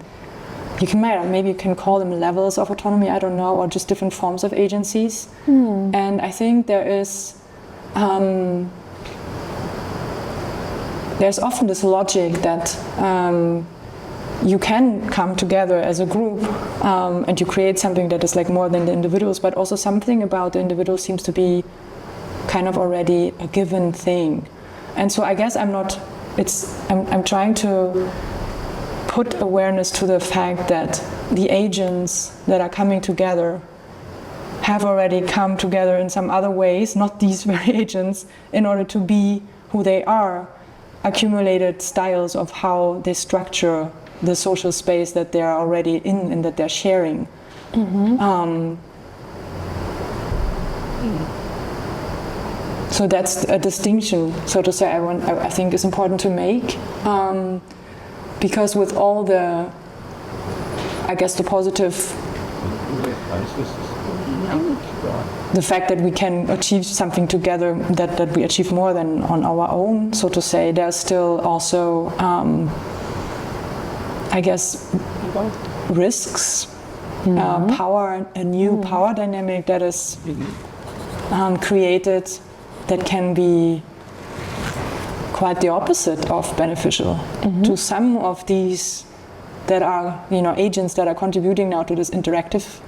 Maybe you can call them levels of autonomy, I don't know, or just different forms of agencies. And I think there's often this logic that you can come together as a group and you create something that is like more than the individuals, but also something about the individual seems to be kind of already a given thing. And so I guess I'm trying to put awareness to the fact that the agents that are coming together have already come together in some other ways, not these very agents, in order to be who they are, accumulated styles of how they structure the social space that they're already in and that they're sharing. So that's a distinction, so to say, I think is important to make, because with all the, I guess, the positive, the fact that we can achieve something together, that we achieve more than on our own, so to say, there's still also, I guess, risks, power, a new power dynamic that is created that can be quite the opposite of beneficial to some of these that are, agents that are contributing now to this interactive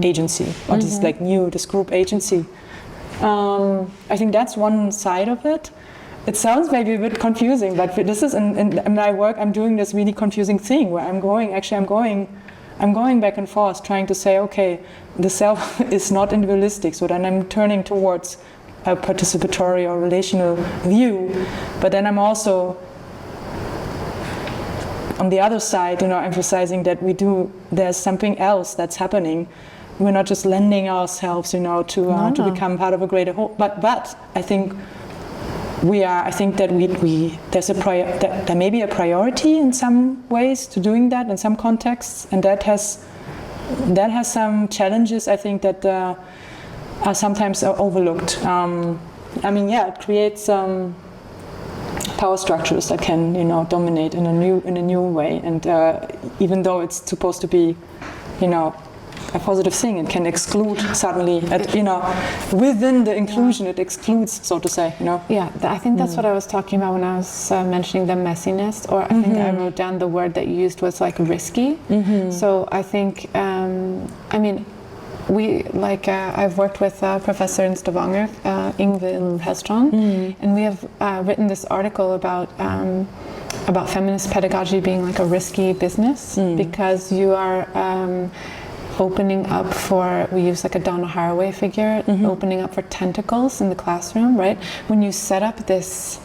agency, or this like this group agency. I think that's one side of it. It sounds maybe a bit confusing, but this is in my work. I'm doing this really confusing thing where I'm going back and forth, trying to say, okay, the self is not individualistic, so then I'm turning towards a participatory or relational view, but then I'm also on the other side, emphasizing that there's something else that's happening. We're not just lending ourselves, to become part of a greater whole. But I think that there may be a priority in some ways to doing that in some contexts, and that has some challenges. I think that are sometimes overlooked. It creates power structures that can, dominate in a new way. And even though it's supposed to be, a positive thing, it can exclude suddenly. Within the inclusion, it excludes, so to say. Yeah, I think that's what I was talking about when I was mentioning the messiness, or I think I wrote down the word that you used was like risky. So I think, I've worked with a professor in Stavanger, Ingvild Hellstrand, and we have written this article about feminist pedagogy being like a risky business because you are opening up for, we use like a Donna Haraway figure, opening up for tentacles in the classroom, right? When you set up this,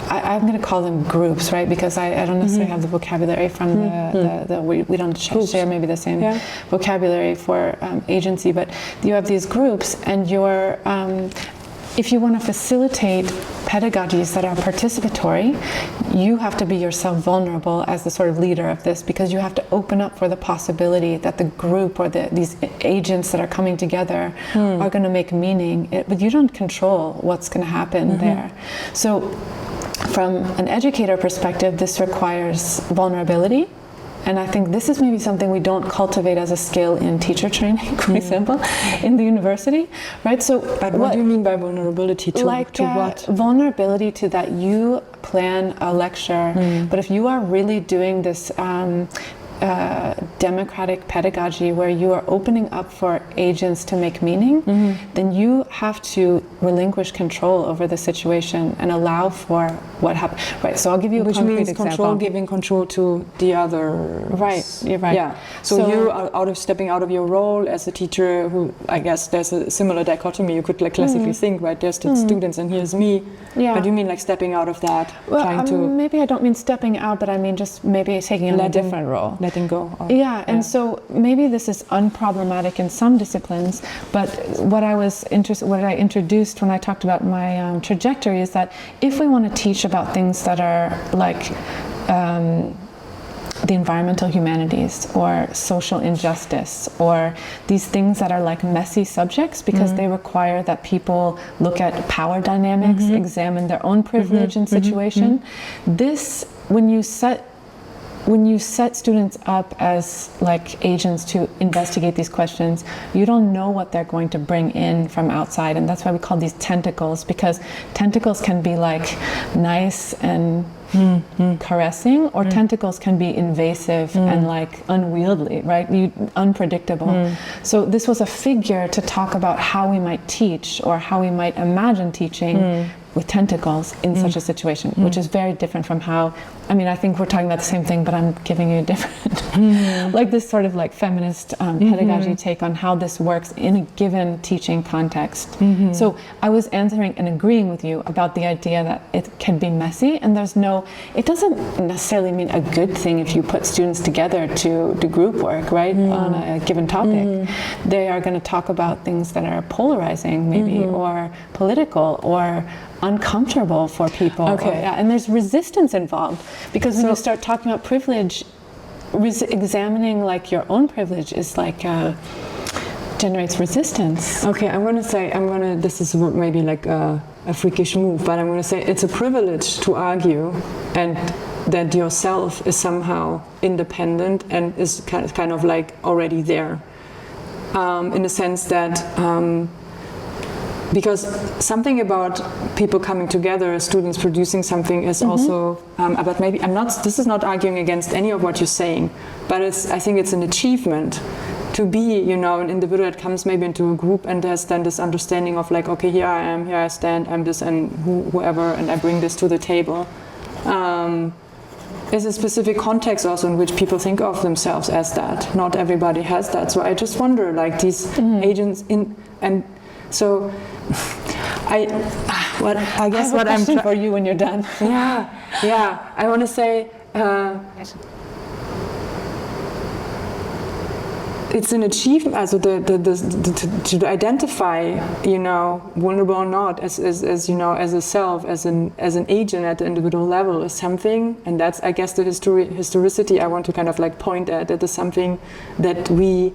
I'm going to call them groups, right? Because I don't necessarily have the vocabulary from we don't share maybe the same vocabulary for agency, but you have these groups, and you're, if you want to facilitate pedagogies that are participatory, you have to be yourself vulnerable as the sort of leader of this, because you have to open up for the possibility that the group or these agents that are coming together are going to make meaning, but you don't control what's going to happen there. So from an educator perspective, this requires vulnerability. And I think this is maybe something we don't cultivate as a skill in teacher training, for example, in the university, right? So, but what do you mean by vulnerability to what? Vulnerability to that you plan a lecture, but if you are really doing this democratic pedagogy where you are opening up for agents to make meaning, then you have to relinquish control over the situation and allow for what happens. Right. So I'll give you a concrete example. Giving control to the other. Right. You're right. Yeah. So you are stepping out of your role as a teacher. Who, I guess there's a similar dichotomy. You could classically think, right? There's the students and here's me. Yeah. But you mean like stepping out of that? Well, maybe I don't mean stepping out, but I mean just maybe taking a different role. Letting go. And so maybe this is unproblematic in some disciplines, but what I introduced when I talked about my trajectory is that if we want to teach about things that are like the environmental humanities or social injustice or these things that are like messy subjects because they require that people look at power dynamics, examine their own privilege and situation, this, when you set students up as like agents to investigate these questions, you don't know what they're going to bring in from outside, and that's why we call these tentacles, because tentacles can be like nice and caressing, or tentacles can be invasive and like unwieldy, right? Unpredictable. So this was a figure to talk about how we might teach or how we might imagine teaching with tentacles in such a situation, which is very different from how, I mean, I think we're talking about the same thing, but I'm giving you a different, like this sort of like feminist pedagogy take on how this works in a given teaching context. So I was answering and agreeing with you about the idea that it can be messy, and it doesn't necessarily mean a good thing if you put students together to do group work, right, on a given topic. They are going to talk about things that are polarizing maybe, or political, or uncomfortable for people. Okay. And there's resistance involved, because when you start talking about privilege, examining like your own privilege is like generates resistance. Okay, this is maybe like a freakish move, but I'm going to say it's a privilege to argue and that yourself is somehow independent and is kind of like already there, in the sense that because something about people coming together, students producing something is also, but maybe this is not arguing against any of what you're saying, but I think it's an achievement to be, an individual that comes maybe into a group and there's then this understanding of like, okay, here I am, here I stand, I'm this and whoever, and I bring this to the table. Is a specific context also in which people think of themselves as that. Not everybody has that. So I just wonder, like these agents so I guess what I'm for you when you're done. Yeah. I want to say it's an achievement, also to identify, vulnerable or not, as a self, as an agent at the individual level is something, and that's, I guess, the historicity I want to kind of like point at. That is something that we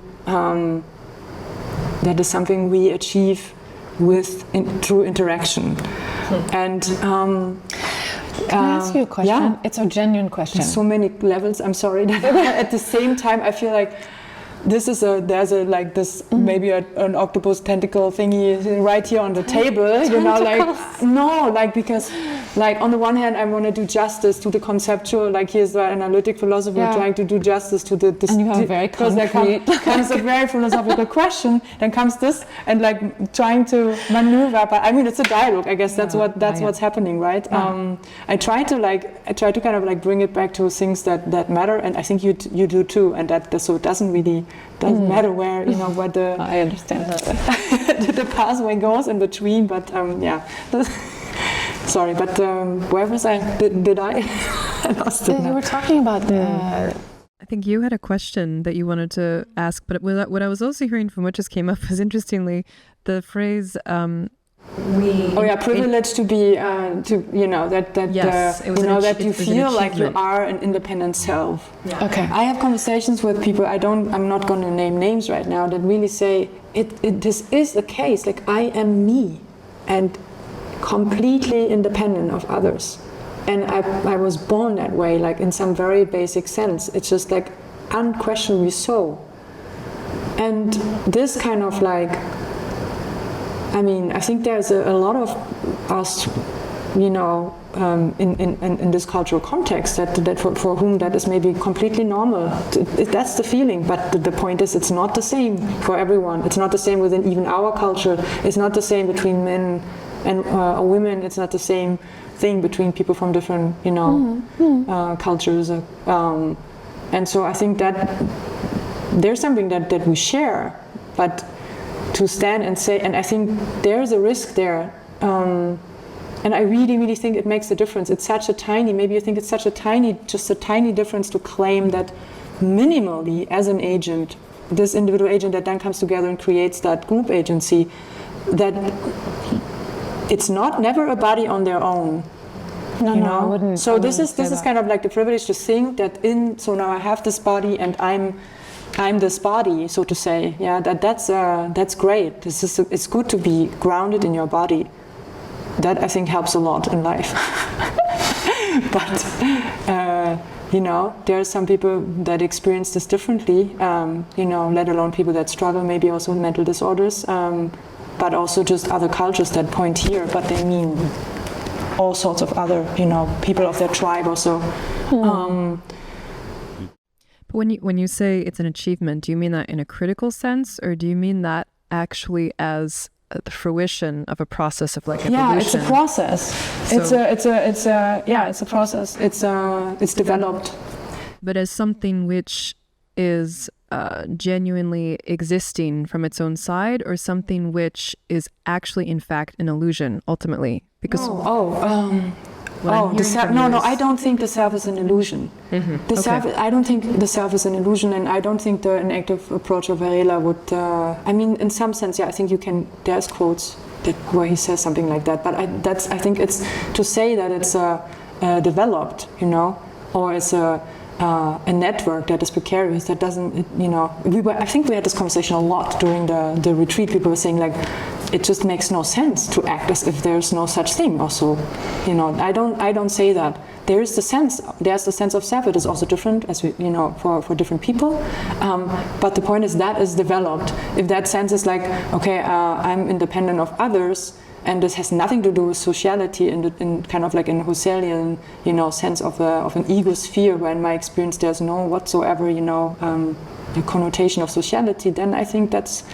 achieve through interaction. And can I ask you a question? Yeah. It's a genuine question. There's so many levels. I'm sorry. At the same time, I feel like there's maybe an octopus tentacle thingy right here on the table, because on the one hand I want to do justice to the conceptual, like here's the analytic philosopher trying to do justice to the and you have very concrete comes a very philosophical question, then comes this and like trying to maneuver, but I mean it's a dialogue, I guess. That's what's happening, right? I try to kind of like bring it back to things that matter, and I think you do too, and so it doesn't matter where what the I understand the pathway goes in between, but sorry, but where was I? Did I? I lost it. You were talking about I think you had a question that you wanted to ask, but what I was also hearing from what just came up was, interestingly, the phrase privilege to be that you feel like you are an independent self. Okay. I have conversations with people, I'm not going to name names right now, that really say this is the case, like I am me and completely independent of others, and I was born that way, like in some very basic sense. It's just like unquestionably so. And this kind of like, I mean, I think there's a lot of us, in this cultural context that for whom that is maybe completely normal. That's the feeling, but the point is, it's not the same for everyone. It's not the same within even our culture. It's not the same between men and women. It's not the same thing between people from different, cultures. And so I think that there's something that we share, but to stand and say, and I think there's a risk there, and I really, really think it makes a difference. It's such a tiny, maybe you think it's such a tiny difference to claim that minimally as an agent, this individual agent that then comes together and creates that group agency, that it's never a body on their own. No, I wouldn't. So this is kind of like the privilege to think that so now I have this body and I'm this body, so to say. Yeah, that's great. It's good to be grounded in your body. That I think helps a lot in life. But there are some people that experience this differently. Let alone people that struggle, maybe also with mental disorders, but also just other cultures that point here, but they mean all sorts of other, people of their tribe also. But when you say it's an achievement, do you mean that in a critical sense, or do you mean that actually as the fruition of a process of like evolution. Yeah, it's a process. It's a process. It's developed. But as something which is genuinely existing from its own side, or something which is actually in fact an illusion ultimately? Because I don't think the self is an illusion. I don't think the self is an illusion, and I don't think the enactive approach of Varela would. In some sense, I think you can. There's quotes where he says something like that, but I think it's to say that it's developed, or it's a network that is precarious. That doesn't, I think we had this conversation a lot during the retreat. People were saying like, it just makes no sense to act as if there's no such thing. Also, I don't say that. There's the sense of self. It is also different, as we, for different people. But the point is that is developed. If that sense is like, okay, I'm independent of others, and this has nothing to do with sociality in kind of like in Husserlian, sense of an ego sphere, where in my experience there's no whatsoever, the connotation of sociality, then I think that's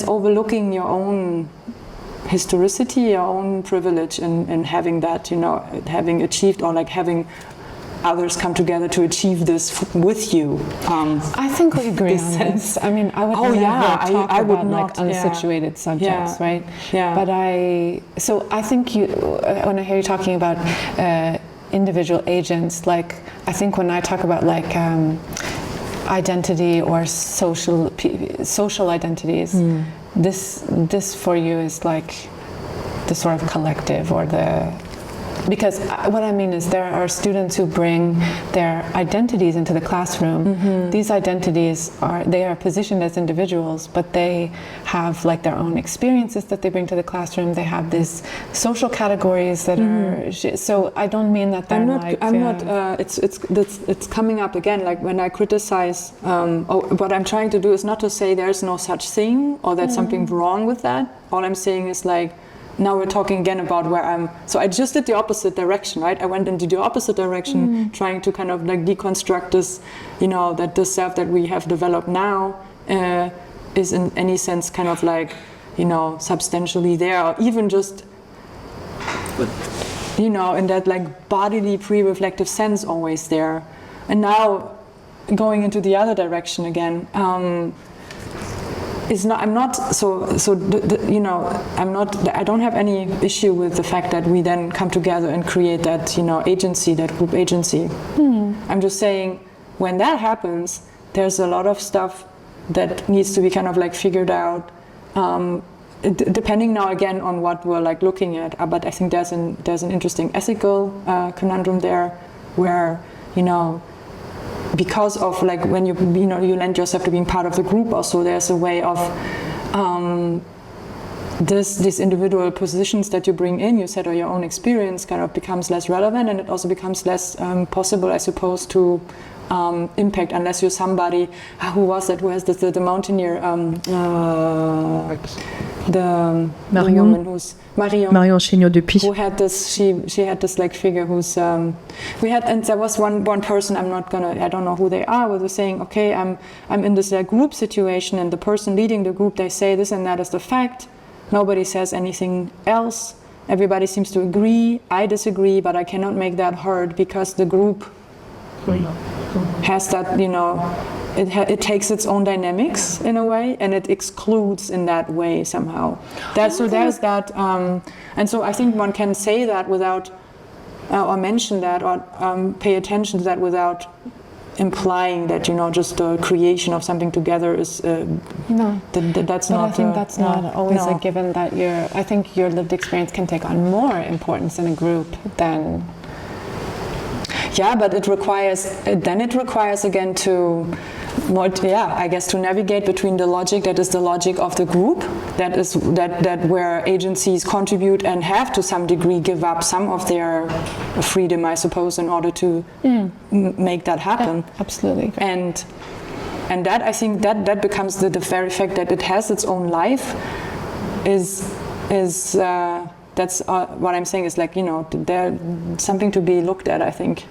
overlooking your own historicity, your own privilege, and having that, having achieved, or like having others come together to achieve this with you. I think we agree on this. I mean, I would never talk about like unsituated subjects, right? Yeah. But I think when I hear you talking about individual agents, like I think when I talk about like identity or social identities, this for you is like the sort of collective or the. Because what I mean is there are students who bring their identities into the classroom. These identities are positioned as individuals, but they have like their own experiences that they bring to the classroom. They have these social categories that are. So I don't mean that they're it's coming up again. Like when I criticize, what I'm trying to do is not to say there's no such thing or there's something wrong with that. All I'm saying is like, now we're talking again about where I'm. So I just did the opposite direction, right? I went into the opposite direction, trying to kind of like deconstruct this, that the self that we have developed now is in any sense kind of like, substantially there, or even just, in that like bodily pre-reflective sense always there. And now going into the other direction again. I don't have any issue with the fact that we then come together and create that, agency, that group agency. I'm just saying, when that happens, there's a lot of stuff that needs to be kind of like figured out, depending now again on what we're like looking at. But I think there's an interesting ethical conundrum there, where, because of like when you lend yourself to being part of the group, also there's a way of these individual positions that you bring in, you said, or your own experience kind of becomes less relevant, and it also becomes less possible, I suppose, to impact, unless you're somebody who has the mountaineer, the woman who's Marion Chéniaud-Dupuy, who had this. She had this like figure who's we had, and there was one person. I don't know who they are. Where they're saying, okay, I'm in this group situation, and the person leading the group, they say this and that is the fact. Nobody says anything else. Everybody seems to agree. I disagree, but I cannot make that heard because the group has that, it takes its own dynamics in a way, and it excludes in that way somehow. There's that, and so I think one can say that without, or mention that, or pay attention to that without implying that just the creation of something together is that's not. I think that's not always a given. That I think your lived experience can take on more importance in a group than. Yeah, but it requires again to navigate between the logic that is the logic of the group, that where agencies contribute and have to some degree give up some of their freedom, I suppose, in order to make that happen. Yeah, absolutely. And that, I think that becomes the very fact that it has its own life is that's what I'm saying is like, there's something to be looked at, I think.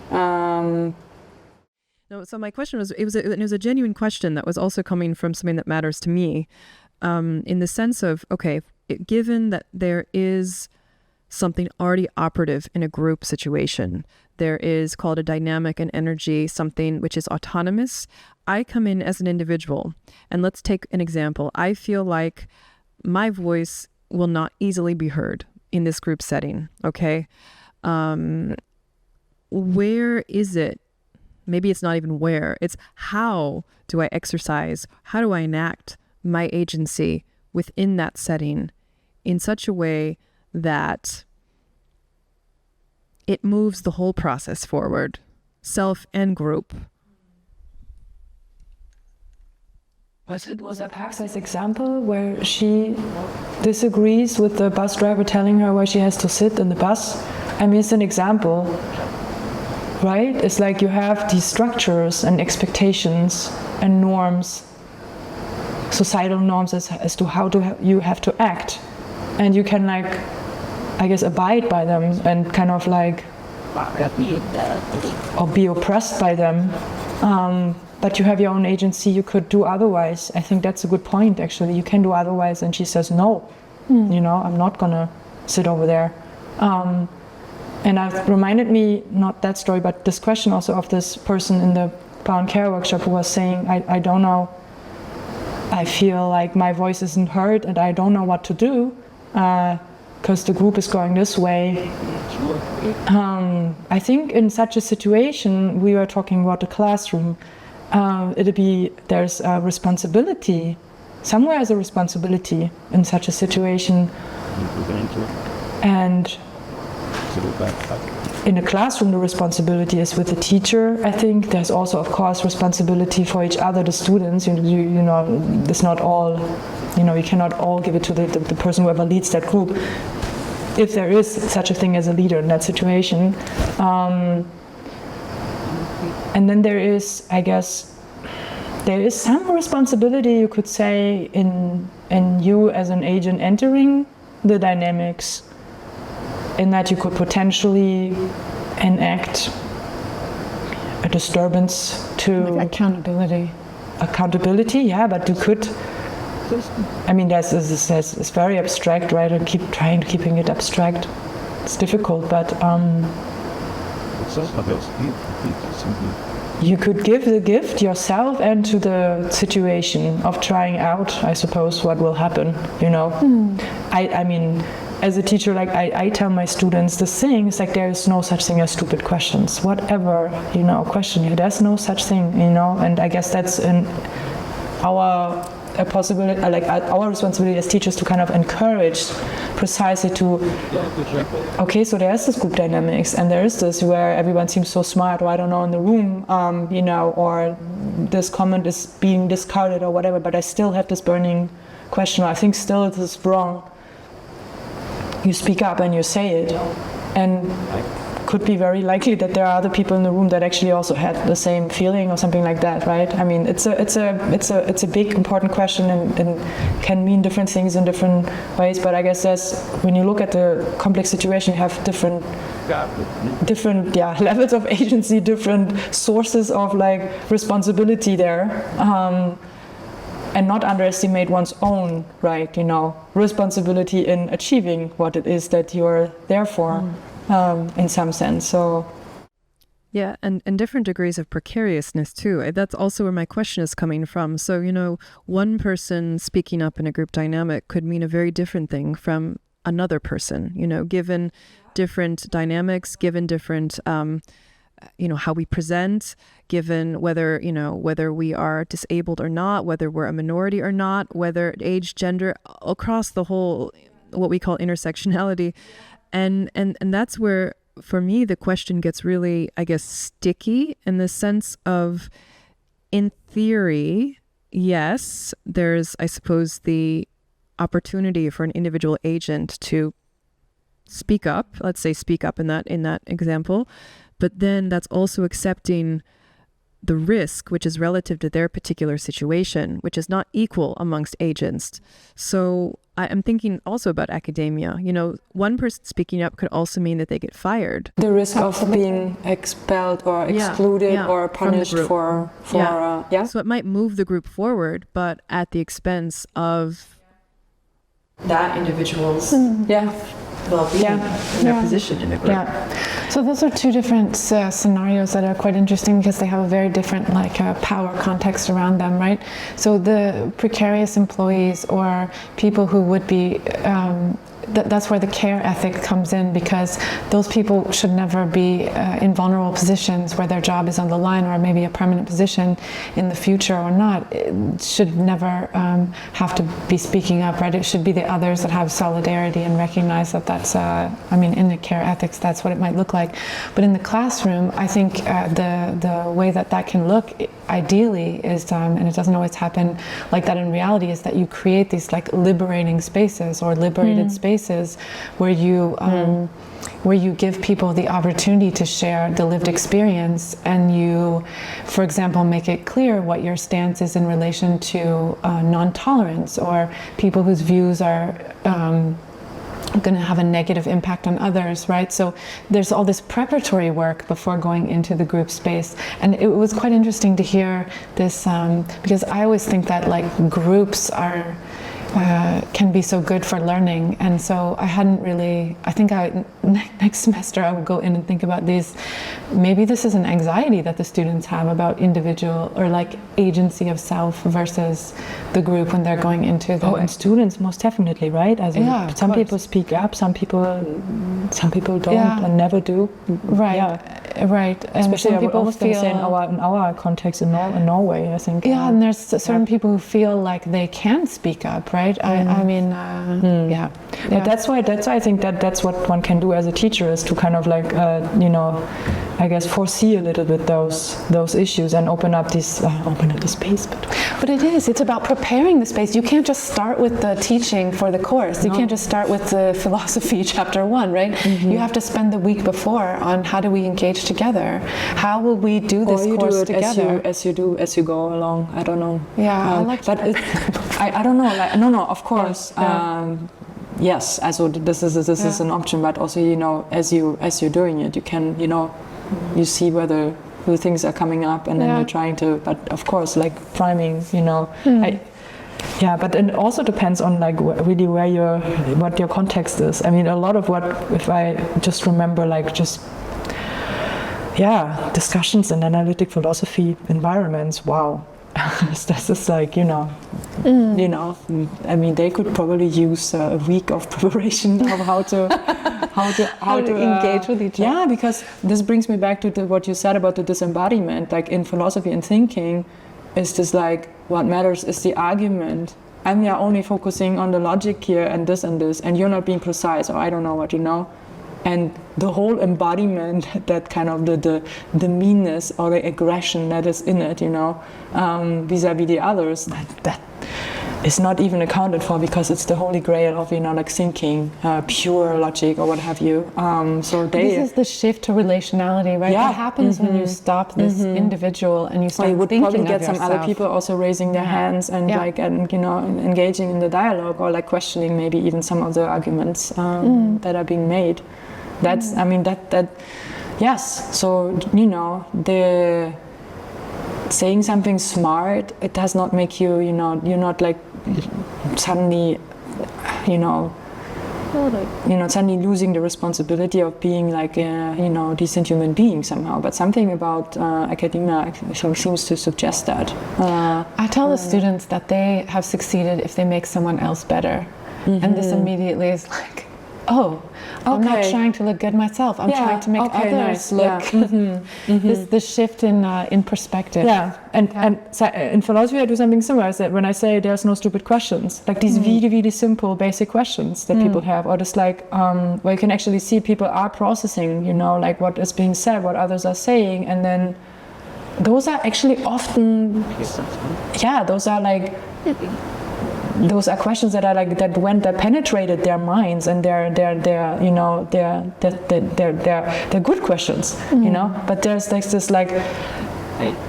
No, so my question was, it was a genuine question that was also coming from something that matters to me, in the sense of, okay, given that there is something already operative in a group situation, there is called a dynamic and energy, something which is autonomous. I come in as an individual, and let's take an example. I feel like my voice will not easily be heard in this group setting, okay? Where is it? Maybe it's not even where. It's how do I exercise? How do I enact my agency within that setting in such a way that it moves the whole process forward, self and group? Was that perhaps this example where she disagrees with the bus driver telling her where she has to sit in the bus? I mean, it's an example, right? It's like you have these structures and expectations and norms, societal norms as to how you have to act. And you can, like, I guess, abide by them and kind of like, or be oppressed by them. But you have your own agency, you could do otherwise. I think that's a good point, actually. You can do otherwise. And she says, no, you know, I'm not gonna sit over there. And it reminded me, not that story, but this question also of this person in the Brown Care workshop who was saying, I don't know, I feel like my voice isn't heard and I don't know what to do because the group is going this way. I think in such a situation, we were talking about the classroom, there's a responsibility. Somewhere is a responsibility in such a situation. And in a classroom, the responsibility is with the teacher. I think there's also, of course, responsibility for each other, the students. You know, it's not all, you know, you cannot all give it to the person whoever leads that group, if there is such a thing as a leader in that situation. And then there is, I guess, there is some responsibility, you could say, in you as an agent entering the dynamics, in that you could potentially enact a disturbance to... Like accountability. Accountability, yeah, but you could... I mean, it's very abstract, right? I keep trying to keeping it abstract. It's difficult, but you could give the gift yourself and to the situation of trying out, I suppose, what will happen, you know? I mean, as a teacher, like I tell my students the things, like there is no such thing as stupid questions. Whatever, you know, question you, there's no such thing, you know? And I guess that's a possibility, like our responsibility as teachers to kind of encourage precisely to, okay, so there's this group dynamics and there is this where everyone seems so smart, or I don't know, in the room, you know, or this comment is being discarded or whatever, but I still have this burning question, I think still it is wrong. You speak up and you say it, and could be very likely that there are other people in the room that actually also had the same feeling or something like that, right? I mean, it's a big important question and can mean different things in different ways. But I guess when you look at the complex situation, you have different levels of agency, different sources of like responsibility there, and not underestimate one's own, right? You know, responsibility in achieving what it is that you're there for. In some sense, so. Yeah, and different degrees of precariousness too. That's also where my question is coming from. So, you know, one person speaking up in a group dynamic could mean a very different thing from another person, you know, given different dynamics, given different, you know, how we present, given whether we are disabled or not, whether we're a minority or not, whether age, gender, across the whole, what we call intersectionality. And that's where, for me, the question gets really, I guess, sticky in the sense of, in theory, yes, there's, I suppose, the opportunity for an individual agent to speak up, let's say speak up in that example, but then that's also accepting the risk, which is relative to their particular situation, which is not equal amongst agents. So I'm thinking also about academia. You know, one person speaking up could also mean that they get fired. The risk of being expelled or excluded or punished for So it might move the group forward, but at the expense of that individual's well-being and their position in the group. Yeah. So those are two different scenarios that are quite interesting because they have a very different power context around them, right? So the precarious employees or people who would be that's where the care ethic comes in, because those people should never be in vulnerable positions where their job is on the line, or maybe a permanent position in the future or not. It should never have to be speaking up, right? It should be the others that have solidarity and recognize that that's, in the care ethics, that's what it might look like. But in the classroom, I think the way that can look ideally is, and it doesn't always happen like that in reality, is that you create these liberating spaces or liberated spaces where you give people the opportunity to share the lived experience, and you, for example, make it clear what your stance is in relation to non-tolerance or people whose views are going to have a negative impact on others, right? So there's all this preparatory work before going into the group space. And it was quite interesting to hear this, because I always think that groups are can be so good for learning, and so I hadn't really, I think next semester I would go in and think about these, maybe this is an anxiety that the students have about individual or agency of self versus the group when they're going into the... and students most definitely, right? Some people speak up, some people don't and never do. Right. Right. And especially some people feel in our context in Norway, I think. Yeah, and there's certain people who feel like they can speak up, right? But that's why I think that's what one can do as a teacher, is to kind of I guess foresee a little bit those issues and open up the space. But it's about preparing the space. You can't just start with the teaching for the course. You can't just start with the philosophy chapter 1, right? You have to spend the week before on how do we engage together? How will we do this course together? As you go along. I don't know. Yeah, I like but I don't know. No, of course. Yes, also this is an option, but also as you're doing it, you can you see whether things are coming up, and then you're trying to. But of course, priming, but it also depends on really what your context is. I mean, a lot of what, if I just remember discussions in analytic philosophy environments. Wow. This is I mean, they could probably use a week of preparation of how to engage with each other. Yeah, because this brings me back to what you said about the disembodiment. In philosophy and thinking, is this what matters is the argument. I'm only focusing on the logic here and this, and you're not being precise, or I don't know what and the whole embodiment, that kind of the meanness or the aggression that is in it, vis-a-vis the others, that is not even accounted for, because it's the holy grail of thinking, pure logic or what have you. This is the shift to relationality, right? Yeah. What happens when you stop this individual and you start you would thinking probably get of some yourself. other people also raising their hands and engaging in the dialogue, or questioning maybe even some of the arguments that are being made. That's yes. So the saying something smart, it does not make you you're not suddenly suddenly losing the responsibility of being decent human being somehow. But something about academia seems to suggest that. I tell the students that they have succeeded if they make someone else better, and this immediately is I'm not trying to look good myself. I'm trying to make others look. This shift in perspective. Yeah, and so in philosophy, I do something similar. Is that when I say there's no stupid questions, these really, really simple, basic questions that people have, or just where you can actually see people are processing, what is being said, what others are saying, and then those are actually often, those are questions that are that penetrated their minds, and they're good questions, But there's this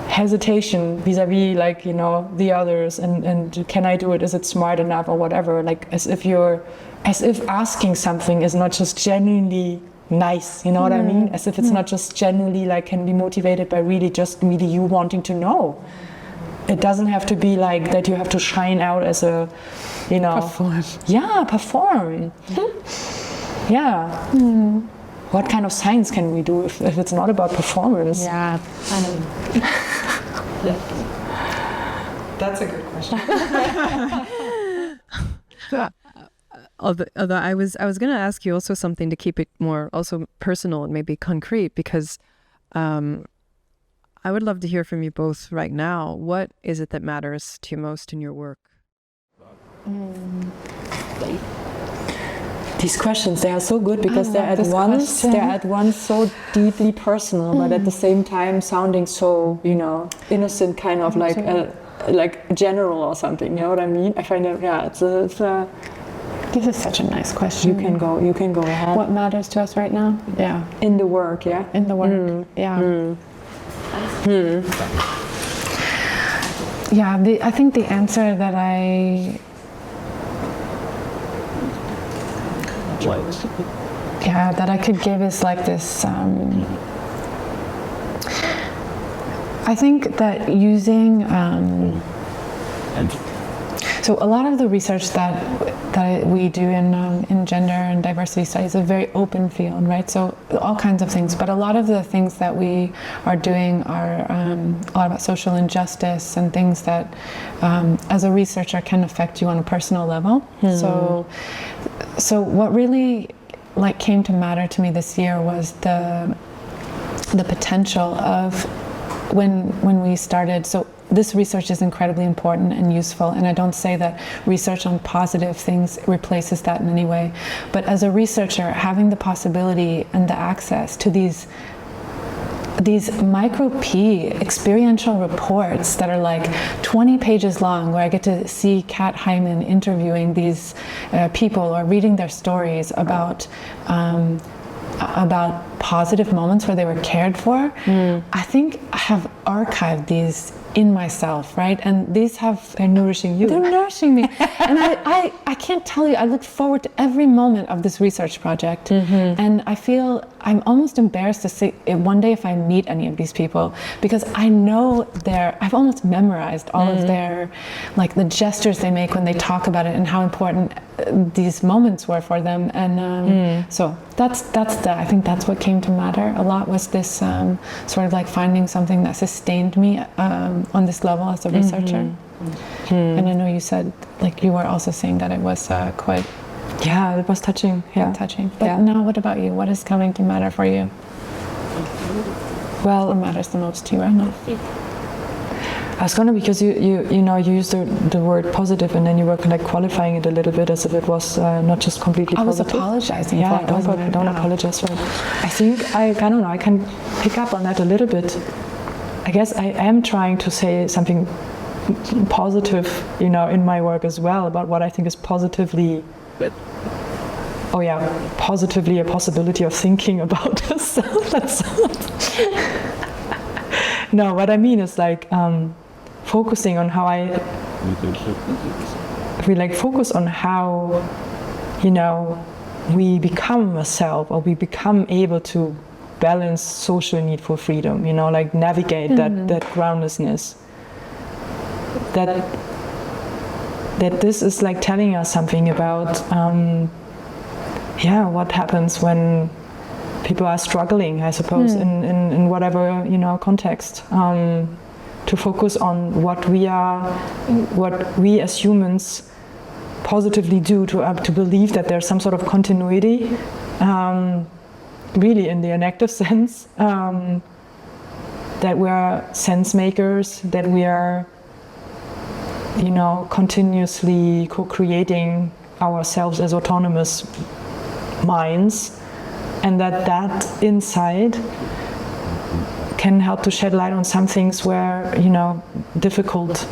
hesitation vis-a-vis the others, and can I do it? Is it smart enough or whatever? As if asking something is not just genuinely nice, what I mean? As if it's not just genuinely can be motivated by really you wanting to know. it doesn't have to be like that you have to shine out as a, you know, Perform. Yeah, perform. Yeah. What kind of science can we do if it's not about performance? Yeah. That's a good question. Although I was going to ask you also something to keep it more also personal and maybe concrete, because I would love to hear from you both right now. What is it that matters to you most in your work? These questions, they are so good because they're at once so deeply personal, but at the same time sounding so, you know, innocent, kind of like general or something. You know what I mean? I find it, it's a This is such a nice question. You can go ahead. What matters to us right now? Yeah. In the work, yeah? In the work, yeah. Yeah, I think the answer that that I could give is like this. I think that using so a lot of the research that we do in gender and diversity studies is a very open field, right? So all kinds of things, but a lot of the things that we are doing are a lot about social injustice and things that, as a researcher, can affect you on a personal level. So what really came to matter to me this year was the potential of when we started. So this research is incredibly important and useful, and I don't say that research on positive things replaces that in any way, but as a researcher, having the possibility and the access to these micro-P experiential reports that are like 20 pages long, where I get to see Kat Hyman interviewing these people or reading their stories about positive moments where they were cared for. I think I have archived these in myself, right? And these they're nourishing you. They're nourishing me. And I can't tell you, I look forward to every moment of this research project. And I feel I'm almost embarrassed to say one day if I meet any of these people, because I know I've almost memorized all of their, the gestures they make when they talk about it and how important these moments were for them. And so I think that's what came to matter a lot, was this sort of finding something that sustained me on this level as a researcher. And I know you said, you were also saying that it was quite... Yeah, it was touching. Yeah. Touching. But now what about you? What is coming to matter for you? Well, what matters the most to you right now? I was gonna, because you used the word positive, and then you were qualifying it a little bit as if it was not just completely positive. I was apologizing. Yeah, don't apologize for it. I think I don't know. I can pick up on that a little bit. I guess I am trying to say something positive, in my work as well, about what I think is positively a possibility of thinking about yourself. No, what I mean is focusing on how focus on how, we become a self, or we become able to balance social need for freedom, navigate that groundlessness. That this is telling us something about, what happens when people are struggling, I suppose, in whatever, context. To focus on what we as humans positively do to believe that there's some sort of continuity, really in the enactive sense, that we are sense makers, that we are, continuously co-creating ourselves as autonomous minds, and that insight can help to shed light on some things where, difficult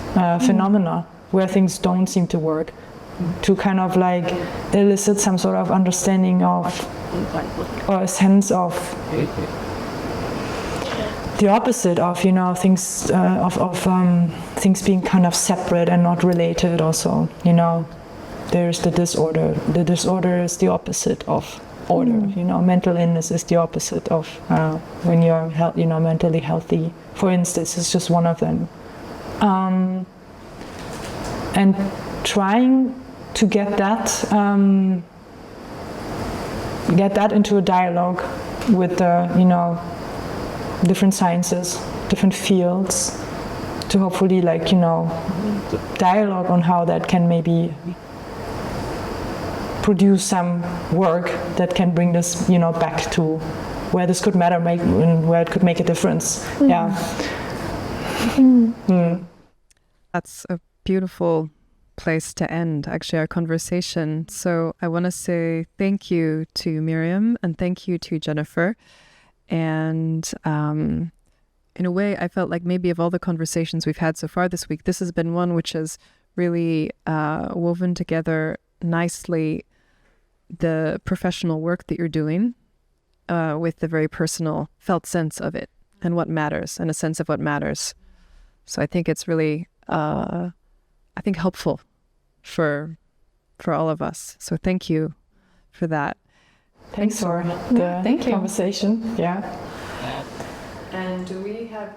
phenomena, where things don't seem to work, to kind of elicit some sort of understanding of, or a sense of the opposite of, things things being kind of separate and not related. Also, there's the disorder. The disorder is the opposite of order. Mental illness is the opposite of when you're mentally healthy. For instance, it's just one of them. and trying to get that into a dialogue with the, you know, different sciences, different fields, to hopefully, like, you know, dialogue on how that can maybe produce some work that can bring this, you know, back to where this could matter, and where it could make a difference. Mm. Yeah. Mm. That's a beautiful place to end, actually, our conversation. So I want to say thank you to Miriam and thank you to Jennifer. And in a way, I felt like maybe of all the conversations we've had so far this week, this has been one which has really woven together nicely the professional work that you're doing with the very personal felt sense of it and what matters, and a sense of what matters. So I think it's really, I think, helpful for all of us. So thank you for that. Thanks for the conversation. Yeah. And do we have